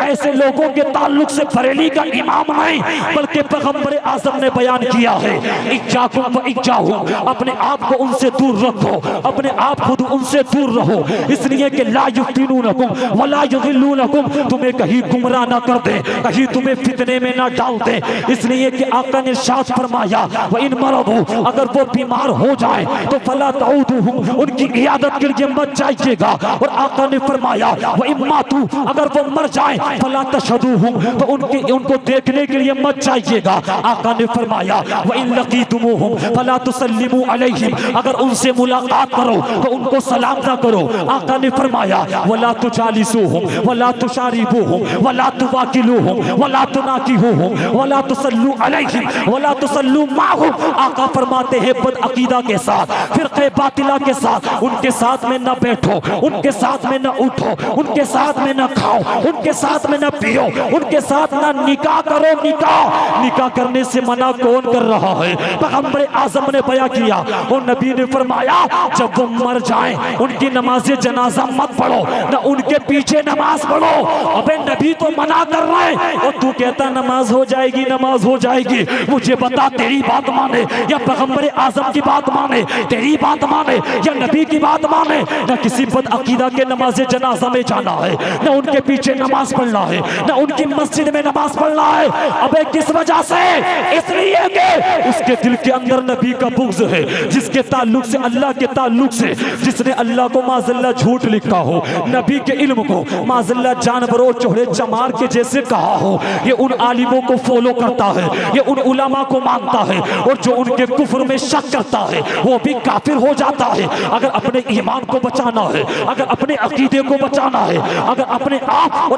A: ऐसे लोगों के ताल्लुक से बरेली का इमाम नहीं बल्कि पैगंबर आज़म ने बयान किया है, इज्जाकुम व इज्जाहुम, अपने आप को उनसे दूर रखो, अपने आप खुद उनसे दूर रहो, इसलिए कि ला युफ्तिनूनकुम वला युज़िल्लूनकुम, तुम्हें कहीं गुमराह ना कर दे, कहीं तुम्हें फितने में ना डाल दे। इसलिए कि आका ने इरशाद फरमाया, व इन मरदू, अगर वो बीमार हो जाए तो फला तऊदुहुम, उनकी इयादत के लिए मत जाइएगा। और आका ने फरमाया, व इन मातू, अगर वो मर जाए फला तशहदूहुम, तो उनको देखने के लिए मत जाइएगा। आका ने फरमाया, व इन लकीतुमुहुम फला तुसल्लिमू अलैहिम, अगर उनसे मुलाकात करो तो उनको सलाम ना करो। आका ने फरमाया, वला तुजालिसूहुम वला तुशारिबूहुम वला तुवाकिलूहुम वला तुनाकिहुहुम वला तुसल्लू अलैहिम वला तुसल्लू माहुम। आका फरमाते हैं, बदअकीदा के साथ, फिरक़े बातिला के साथ, उनके साथ में न बैठो, उनके साथ में न उठो, उनके साथ में न खाओ, उनके साथ में न पियो, उनके साथ न निकाह करो। निकाह करने से मना कौन कर रहा है? पैगंबर आज़म ने बयान किया। और नबी ने फरमाया, जब वो मर जाएं उनकी नमाज़े जनाजा मत पढ़ो, न उनके पीछे नमाज पढ़ो। अबे नबी तो मना कर रहे हैं और तू कहता नमाज हो जाएगी, नमाज हो जाएगी। मुझे बता, तेरी बात माने या पैगंबर आज़म की बात माने? तेरी बात माने या नबी की बात माने? न किसी बदअकीदा के नमाज़े जनाजा में जाना है, न उनके पीछे नमाज पढ़ना है, न उनकी मस्जिद में नमाज पढ़ना है। अबे किस वजह से? इसलिए कि उसके दिल के अंदर नबी का बुग़्ज़ है, जिसके ताल्लुक से, अल्लाह के ताल्लुक से, जिसने अल्लाह को माज़ल्ला झूठ लिखा हो, नबी के इल्म को माज़ल्ला जानवरों चोहरे चमार के जैसे कहा हो, ये उन आलिमों को फॉलो करता है, ये उन उलमा को मानता है। और जो उनके कुफ्र में शक करता है वो भी काफिर हो जाता है। अगर अपने ईमान को बचाना है, अगर अपने अकीदे को बचाना है, अगर अपने आप और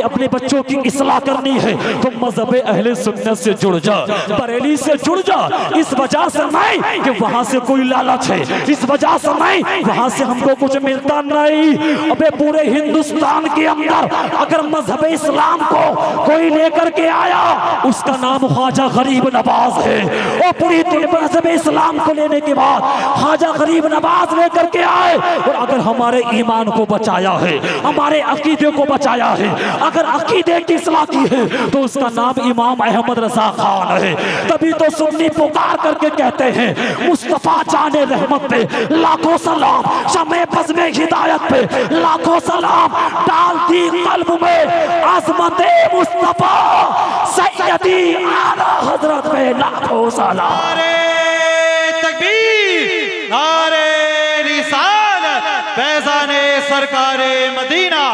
A: अपने बच्चों की इस्लाह करनी है, तो मज़हब अहले सुन्नत से जुड़ जा, बरेली से जुड़ जा। इस वजह से नहीं कि वहां से कोई लालच है, इस वजह से नहीं वहां से हमको कुछ मिलता नहीं। अबे पूरे हिंदुस्तान के अंदर अगर मजहब इस्लाम को कोई लेकर के आया, उसका नाम ख्वाजा गरीब नवाज है। और पूरी मजहब इस्लाम को लेने के बाद ख्वाजा गरीब नवाज लेकर के आए, और अगर हमारे ईमान को बचाया है, हमारे अकीदे को बचाया है, अगर अकीदे की इस्लाह की है, तो उसका नाम इमाम अहमद रजा खान है। तभी तो सुन्नी पुकार करके कहते हैं, मुस्तफा जाने रहमत पे लाखों सलाम, शमे बज़्मे हिदायत पे लाखों सलाम, डाल दी कल्ब में आज़मते मुस्तफा, सैयदी आला हजरत पे लाखों सलाम।
C: नारे तकबीर, नारे रिसालत, फैज़ाने सरकारे मदीना,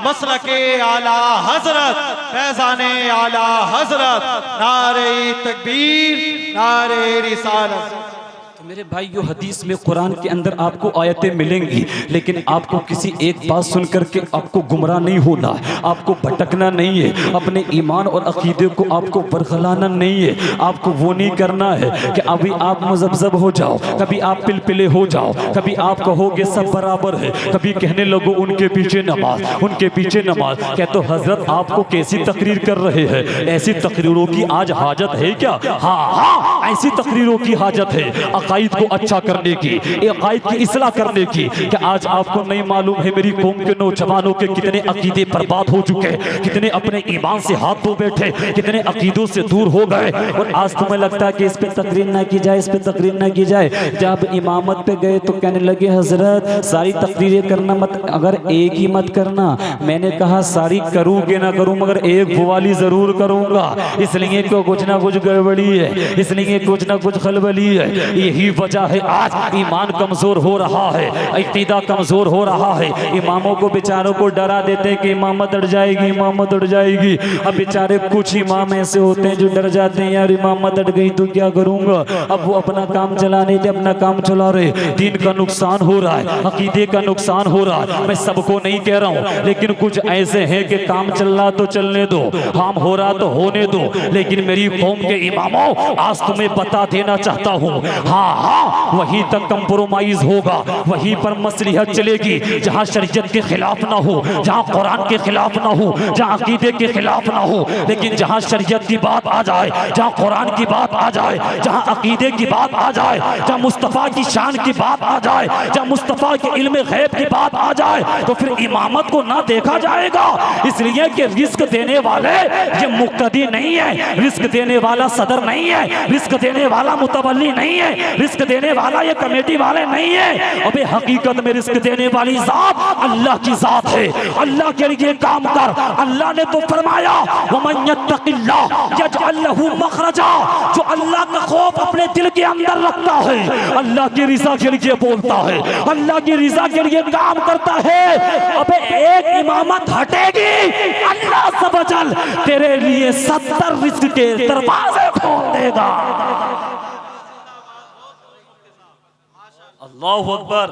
C: मसलके आला हजरत, फैज़ाने आला हजरत, नारे तकबीर, नारे रिसालत।
B: तो मेरे भाइयों, हदीस में, कुरान के अंदर आपको आयतें मिलेंगी, लेकिन आपको किसी एक बात सुन करके आपको गुमराह नहीं होना, आपको भटकना नहीं है, अपने ईमान और अकीदे को आपको बरगलाना नहीं है। आपको वो नहीं करना है कि अभी आप मुज़ब्ज़ब हो जाओ, कभी आप पिलपिले हो जाओ, कभी आप कहोगे सब बराबर है, कभी कहने लगो उनके पीछे नमाज, उनके पीछे नमाज। कहते हो हजरत आपको कैसी तकरीर कर रहे हैं? ऐसी तकरीरों की आज हाजत है क्या? हाँ, ऐसी तकरीरों की हाजत है, अकाईद को अच्छा करने की, अकाईद की इस्लाह करने की। कि आज आपको नहीं मालूम है मेरी कौम के नौजवानों के कितने अकीदे बर्बाद हो चुके हैं, कितने अपने ईमान से हाथ धो बैठे, कितने अकीदों से दूर हो गए। और आज तुम्हें लगता है कि इस पे तकरीर ना की जाए, इस पे तकरीर ना की जाए। जब इमामत पे गए तो कहने लगे हजरत सारी तकरीरें करना मत, अगर एक ही मत करना। मैंने कहा सारी करूँगे ना करूँ, मगर एक वाली जरूर करूँगा, इसलिए क्यों कुछ ना कुछ गड़बड़ी है, इसलिए कुछ ना कुछ खलबली है। यही
A: यही वजह है आज ईमान कमजोर हो रहा है, अकीदा कमजोर हो रहा है। इमामों को बेचारों को डरा देते हैं कि इमामत अड़ जाएगी, इमामत अड़ जाएगी। अब बेचारे कुछ इमाम ऐसे होते हैं जो डर जाते हैं, यार इमामत अड़ गई तो क्या करूंगा। अब वो अपना काम चलाने थे, अपना काम चला रहे, दीन का नुकसान हो रहा है, अकीदे का नुकसान हो रहा है। मैं सबको नहीं कह रहा हूँ, लेकिन कुछ ऐसे हैं कि काम चल रहा तो चलने दो, काम हो रहा तो होने दो। लेकिन मेरी कौम के इमामों, आज तुम्हें बता देना चाहता हूँ, हाँ हाँ वहीं तक कंप्रोमाइज होगा, वहीं पर मसलिहत चलेगी जहाँ शरीयत के खिलाफ ना हो, जहाँ कुरान के खिलाफ ना हो, जहाँ अकीदे के खिलाफ ना हो। लेकिन जहाँ शरीयत की बात आ जाए, जहाँ कुरान की बात आ जाए, जहाँ अकीदे की बात आ जाए, जहाँ मुस्तफ़ा की शान की बात आ जाए, जहाँ मुस्तफ़ा के इल्म गैब की बात आ जाए, तो फिर इमामत को ना देखा जाएगा। इसलिए कि रिस्क देने वाले ये मुक्तदी नहीं है, रिस्क देने वाला सदर नहीं है, रिस्क देने वाला मुतवल्ली नहीं है, रिस्क देने वाला ये कमेटी वाले नहीं है। अबे हकीकत में रिस्क देने वाली जात अल्लाह की जात है। अल्लाह के लिए काम कर। अल्लाह ने तो फरमाया वमन यत्तकिल्लाह यजअल लहू मखरजा, जो अल्लाह का खौफ अपने दिल के अंदर रखता है, अल्लाह की रिजा के लिए बोलता है, अल्लाह की रिजा के लिए काम करता है। अबे एक इमामत हटेगी, अल्लाह सबजल तेरे लिए 70 रिस्क के दरवाजे खोल देगा। अल्लाहु अकबर।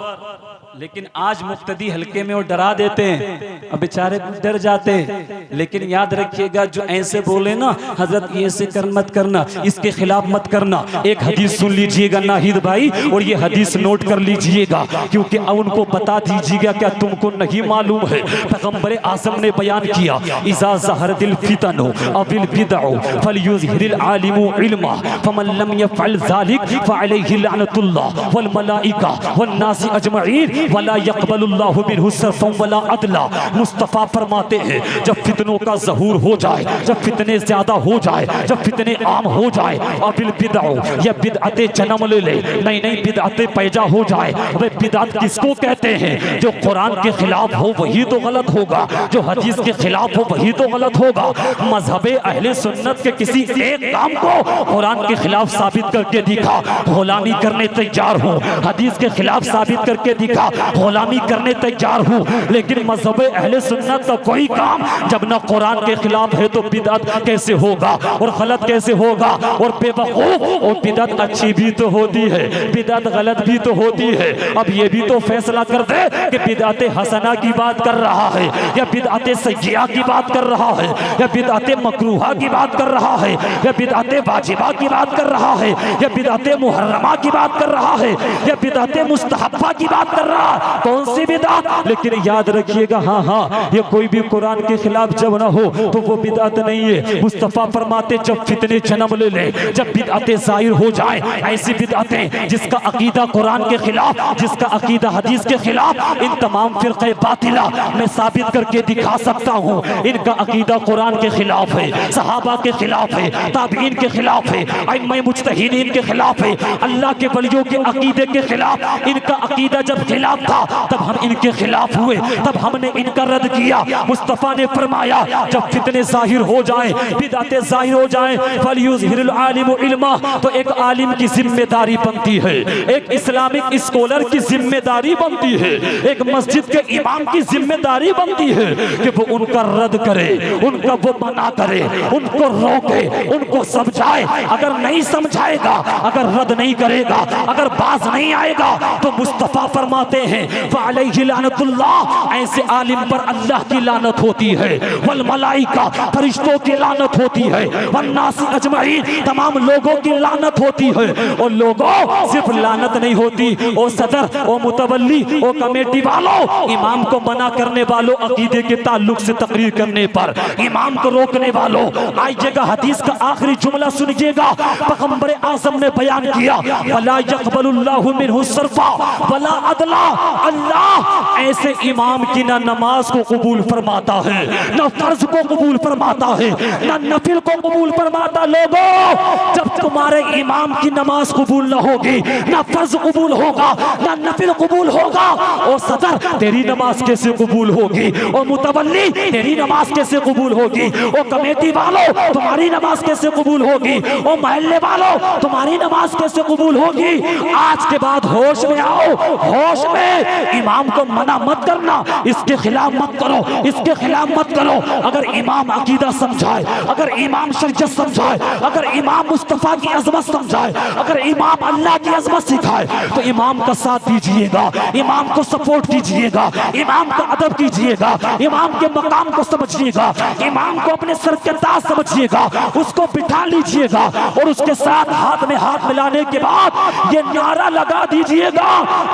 A: लेकिन आज मुक्तदी हल्के में वो डरा देते हैं, अब बेचारे डर जाते हैं। लेकिन याद रखिएगा, जो ऐसे बोले ना हजरत ये से कर मत करना, इसके खिलाफ मत करना, एक हदीस सुन लीजिएगा नाहिद भाई, और ये हदीस नोट कर लीजिएगा, क्योंकि अब उनको बता दीजिएगा, क्या तुमको नहीं मालूम है। पैगंबर आज़म ने बयान किया, इज़ा ज़हरतिल फितनु अविल बिदअ फलयुज़हिरिल आलिमु इल्मा फमन लम यफ़अल ज़ालिक फ़अलैहि लअनतुल्लाह वल मलाइका वन नासी अजमईन वला यक़बलुल्लाहु मिन्हु सर्फ़न वला अदला। मुस्तफ़ा फरमाते हैं, जब फितनों का ज़हूर हो जाए, जब फितने ज्यादा हो जाए, जब फितने आम हो जाए, अबिल बिदअ या बिदअतें जन्म ले ले, नई नई बिदअतें पैदा हो जाए। वे बिदअत किसको कहते हैं? जो कुरान के खिलाफ हो वही तो गलत होगा, जो हदीस के खिलाफ हो वही तो गलत होगा। मजहब अहले सुन्नत के किसी एक काम को कुरान के खिलाफ साबित करके दिखा, गुलामी करने तैयार हूँ। हदीस के खिलाफ साबित करके दिखा, गुलामी करने तैयार हूँ। लेकिन मजहब अहले सुन्नत का कोई काम जब न कुरान के खिलाफ है तो बिदअत कैसे होगा और गलत कैसे होगा? और बेवकूफ, और बिदअत अच्छी भी तो होती है, बिदअत गलत भी तो होती है। अब ये भी तो फैसला कर दे कि बिदअत हसना की बात कर रहा है या बिदअत सय्यिआ की बात कर रहा है या बिदअत मकरूहा की बात कर रहा है या बिदअत वाजिबा की बात कर रहा है या बिदअत मुहर्रमा की बात कर रहा है या बिदअत मुस्तहब्बा की बात कर रहा है। कौन सी बिदअत? लेकिन याद रखिएगा, हाँ हाँ, ये कोई भी कुरान के खिलाफ जब ना हो तो वो बिदअत नहीं है। मुस्तफा फरमाते, जब फितने जन्म ले ले, जब बिदअतें जाहिर हो जाए, ऐसी बिदअतें जिसका अकीदा कुरान के खिलाफ, जिसका अकीदा हदीस के खिलाफ, इन तमाम फिरक़े बातिला मैं साबित करके दिखा सकता हूँ। इनका अकीदा कुरान के खिलाफ है, सहाबा के खिलाफ है, ताबीन के खिलाफ है, अइम्मा मुज्तहिदीन के खिलाफ है, अल्लाह के वलियों के अकीदे के खिलाफ। इनका अकीदा जब खिलाफ था तब हम इनके खिलाफ हुए, तब हमने इनका रद्द किया। मुस्तफा ने फरमाया, जब फितने जाहिर हो जाए, बिदअतें जाहिर हो जाए, फलयुज़हिरिल आलिमु इल्मा, तो एक आलिम की जिम्मेदारी बनती है, एक इस्लामिक स्कॉलर की जिम्मेदारी बनती है, एक मस्जिद के इमाम की जिम्मेदारी बनती है कि वो उनका रद्द करे, उनका वो मना करे, उनको रोके, उनको समझाए। अगर नहीं समझाएगा, अगर रद्द नहीं करेगा, अगर बाज नहीं आएगा, तो मुस्तफा फरमाते हैं फ़अलैहि लानतुल्लाह, ऐसे आलिम पर अल्लाह की लानत होती है, वल मलाइका, फरिश्तों की लानत होती है, वन्नास अजमईन, तमाम लोगों की लानत होती है। और लोगों, सिर्फ लानत नहीं होती, ओ सदर, ओ मुतवल्ली, ओ कमेटी वालों, इमाम को मना करने वालों, अकीदे के ताल्लुक से तकरीर करने पर इमाम को रोकने वालों, आइएगा हदीस का आखिरी जुमला सुनिएगा। पैगंबर आज़म ने बयान किया, वला यक़बलुल्लाहु मिन्हु सर्फ़ा वला अदला, अल्लाह ऐसे इमाम की ना नमाज को कबूल फरमाता है, ना फर्ज को कबूल फरमाता है, ना नफिल को कबूल फरमाता। लोगों, जब तुम्हारे इमाम की नमाज कबूल ना होगी, ना फर्ज कबूल होगा, ना नफिल कबूल होगा, ओ सदर तेरी नमाज कैसे कबूल होगी? ओ मुतवल्ली तेरी नमाज कैसे कबूल होगी? ओ कमेटी वालों तुम्हारी नमाज कैसे कबूल होगी? ओ महल्ले वालों तुम्हारी नमाज कैसे कबूल होगी? आज के बाद होश में आओ, होश में। इमाम को मना मत करना, इसके खिलाफ मत करो, इसके खिलाफ मत करो। अगर इमाम अकीदा समझाए, अगर इमाम शरीयत समझाए, अगर इमाम मुस्तफा की अजमत समझाए, अगर इमाम अल्लाह की अजमत सिखाए, तो इमाम का साथ दीजिएगा, इमाम को सपोर्ट कीजिएगा, इमाम का अदब कीजिएगा, इमाम के मकाम को समझिएगा, इमाम को अपने सर के ताज समझिएगा, उसको बिठा लीजिएगा और उसके साथ हाथ में हाथ मिलाने के बाद ये नारा लगा दीजिएगा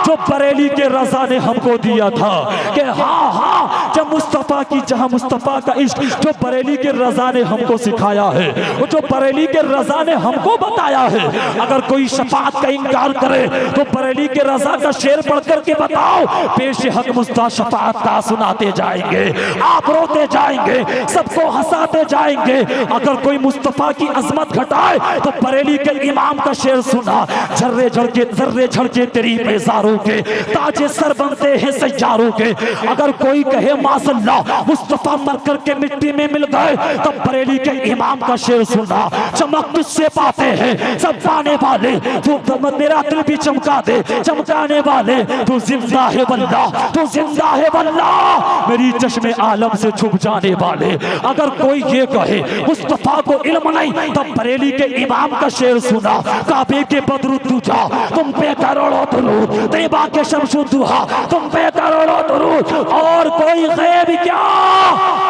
A: जो बरेली के रजा ने हमको दिया था कि हाँ हाँ, जब मुस्तफा की, जहां मुस्तफा का इश्क जो बरेली के रजा ने हमको सिखाया है, वो जो बरेली के रजा ने हमको बताया है। अगर कोई शफाअत का इनकार करे तो बरेली के रजा का शेर पढ़ करके बताओ, पेश हक मुस्तफा शफाअत का सुनाते जाएंगे, आप रोते जाएंगे, सबको हंसाते जाएंगे। अगर कोई मुस्तफा की अजमत घटाए तो बरेली के इमाम का शेर सुना, जर्रे झड़के तेरी बेजारों के, ताजे सर बनते हैं सैयारों के। अगर कोई कहे माशअल्लाह मुस्तफा मर करके मिट्टी में मिल गए, तब बरेली के इमाम का शेर सुना, चमक तुझसे पाते हैं सब पाने वाले, तू मेरा दिल भी चमका दे, चमकाने वाले, तू जिंदा है वल्लाह, तू जिंदा है वल्लाह, मेरी चश्मे आलम से छुप जाने वाले। अगर कोई ये कहे मुस्तफा को इल्म नहीं, तब बरेली के इमाम का शेर सुना, काबे के बदरू तुझा तुम पे करोड़ों दुरूद, तैयबा के शमशु दुहा तुम पे करोड़ों दुरूद, और कोई गैब क्या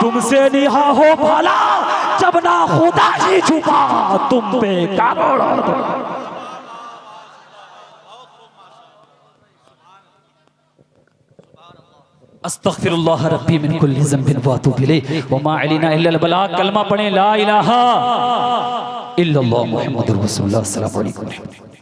A: तुमसे निहा हो भला, जब ना खुदा ही छुपा तुम पे करोड़ों दुरूद।
D: अस्तगफिरुल्लाह रब्बी मिन कुल्लि ज़ंबिन व अतूबु इलैहि व मा अलैना इल्लल बलाग। कलमा पढ़ें ला इलाहा इल्लल्लाह मुहम्मदुर रसूलुल्लाह। अस्सलामु अलैकुम।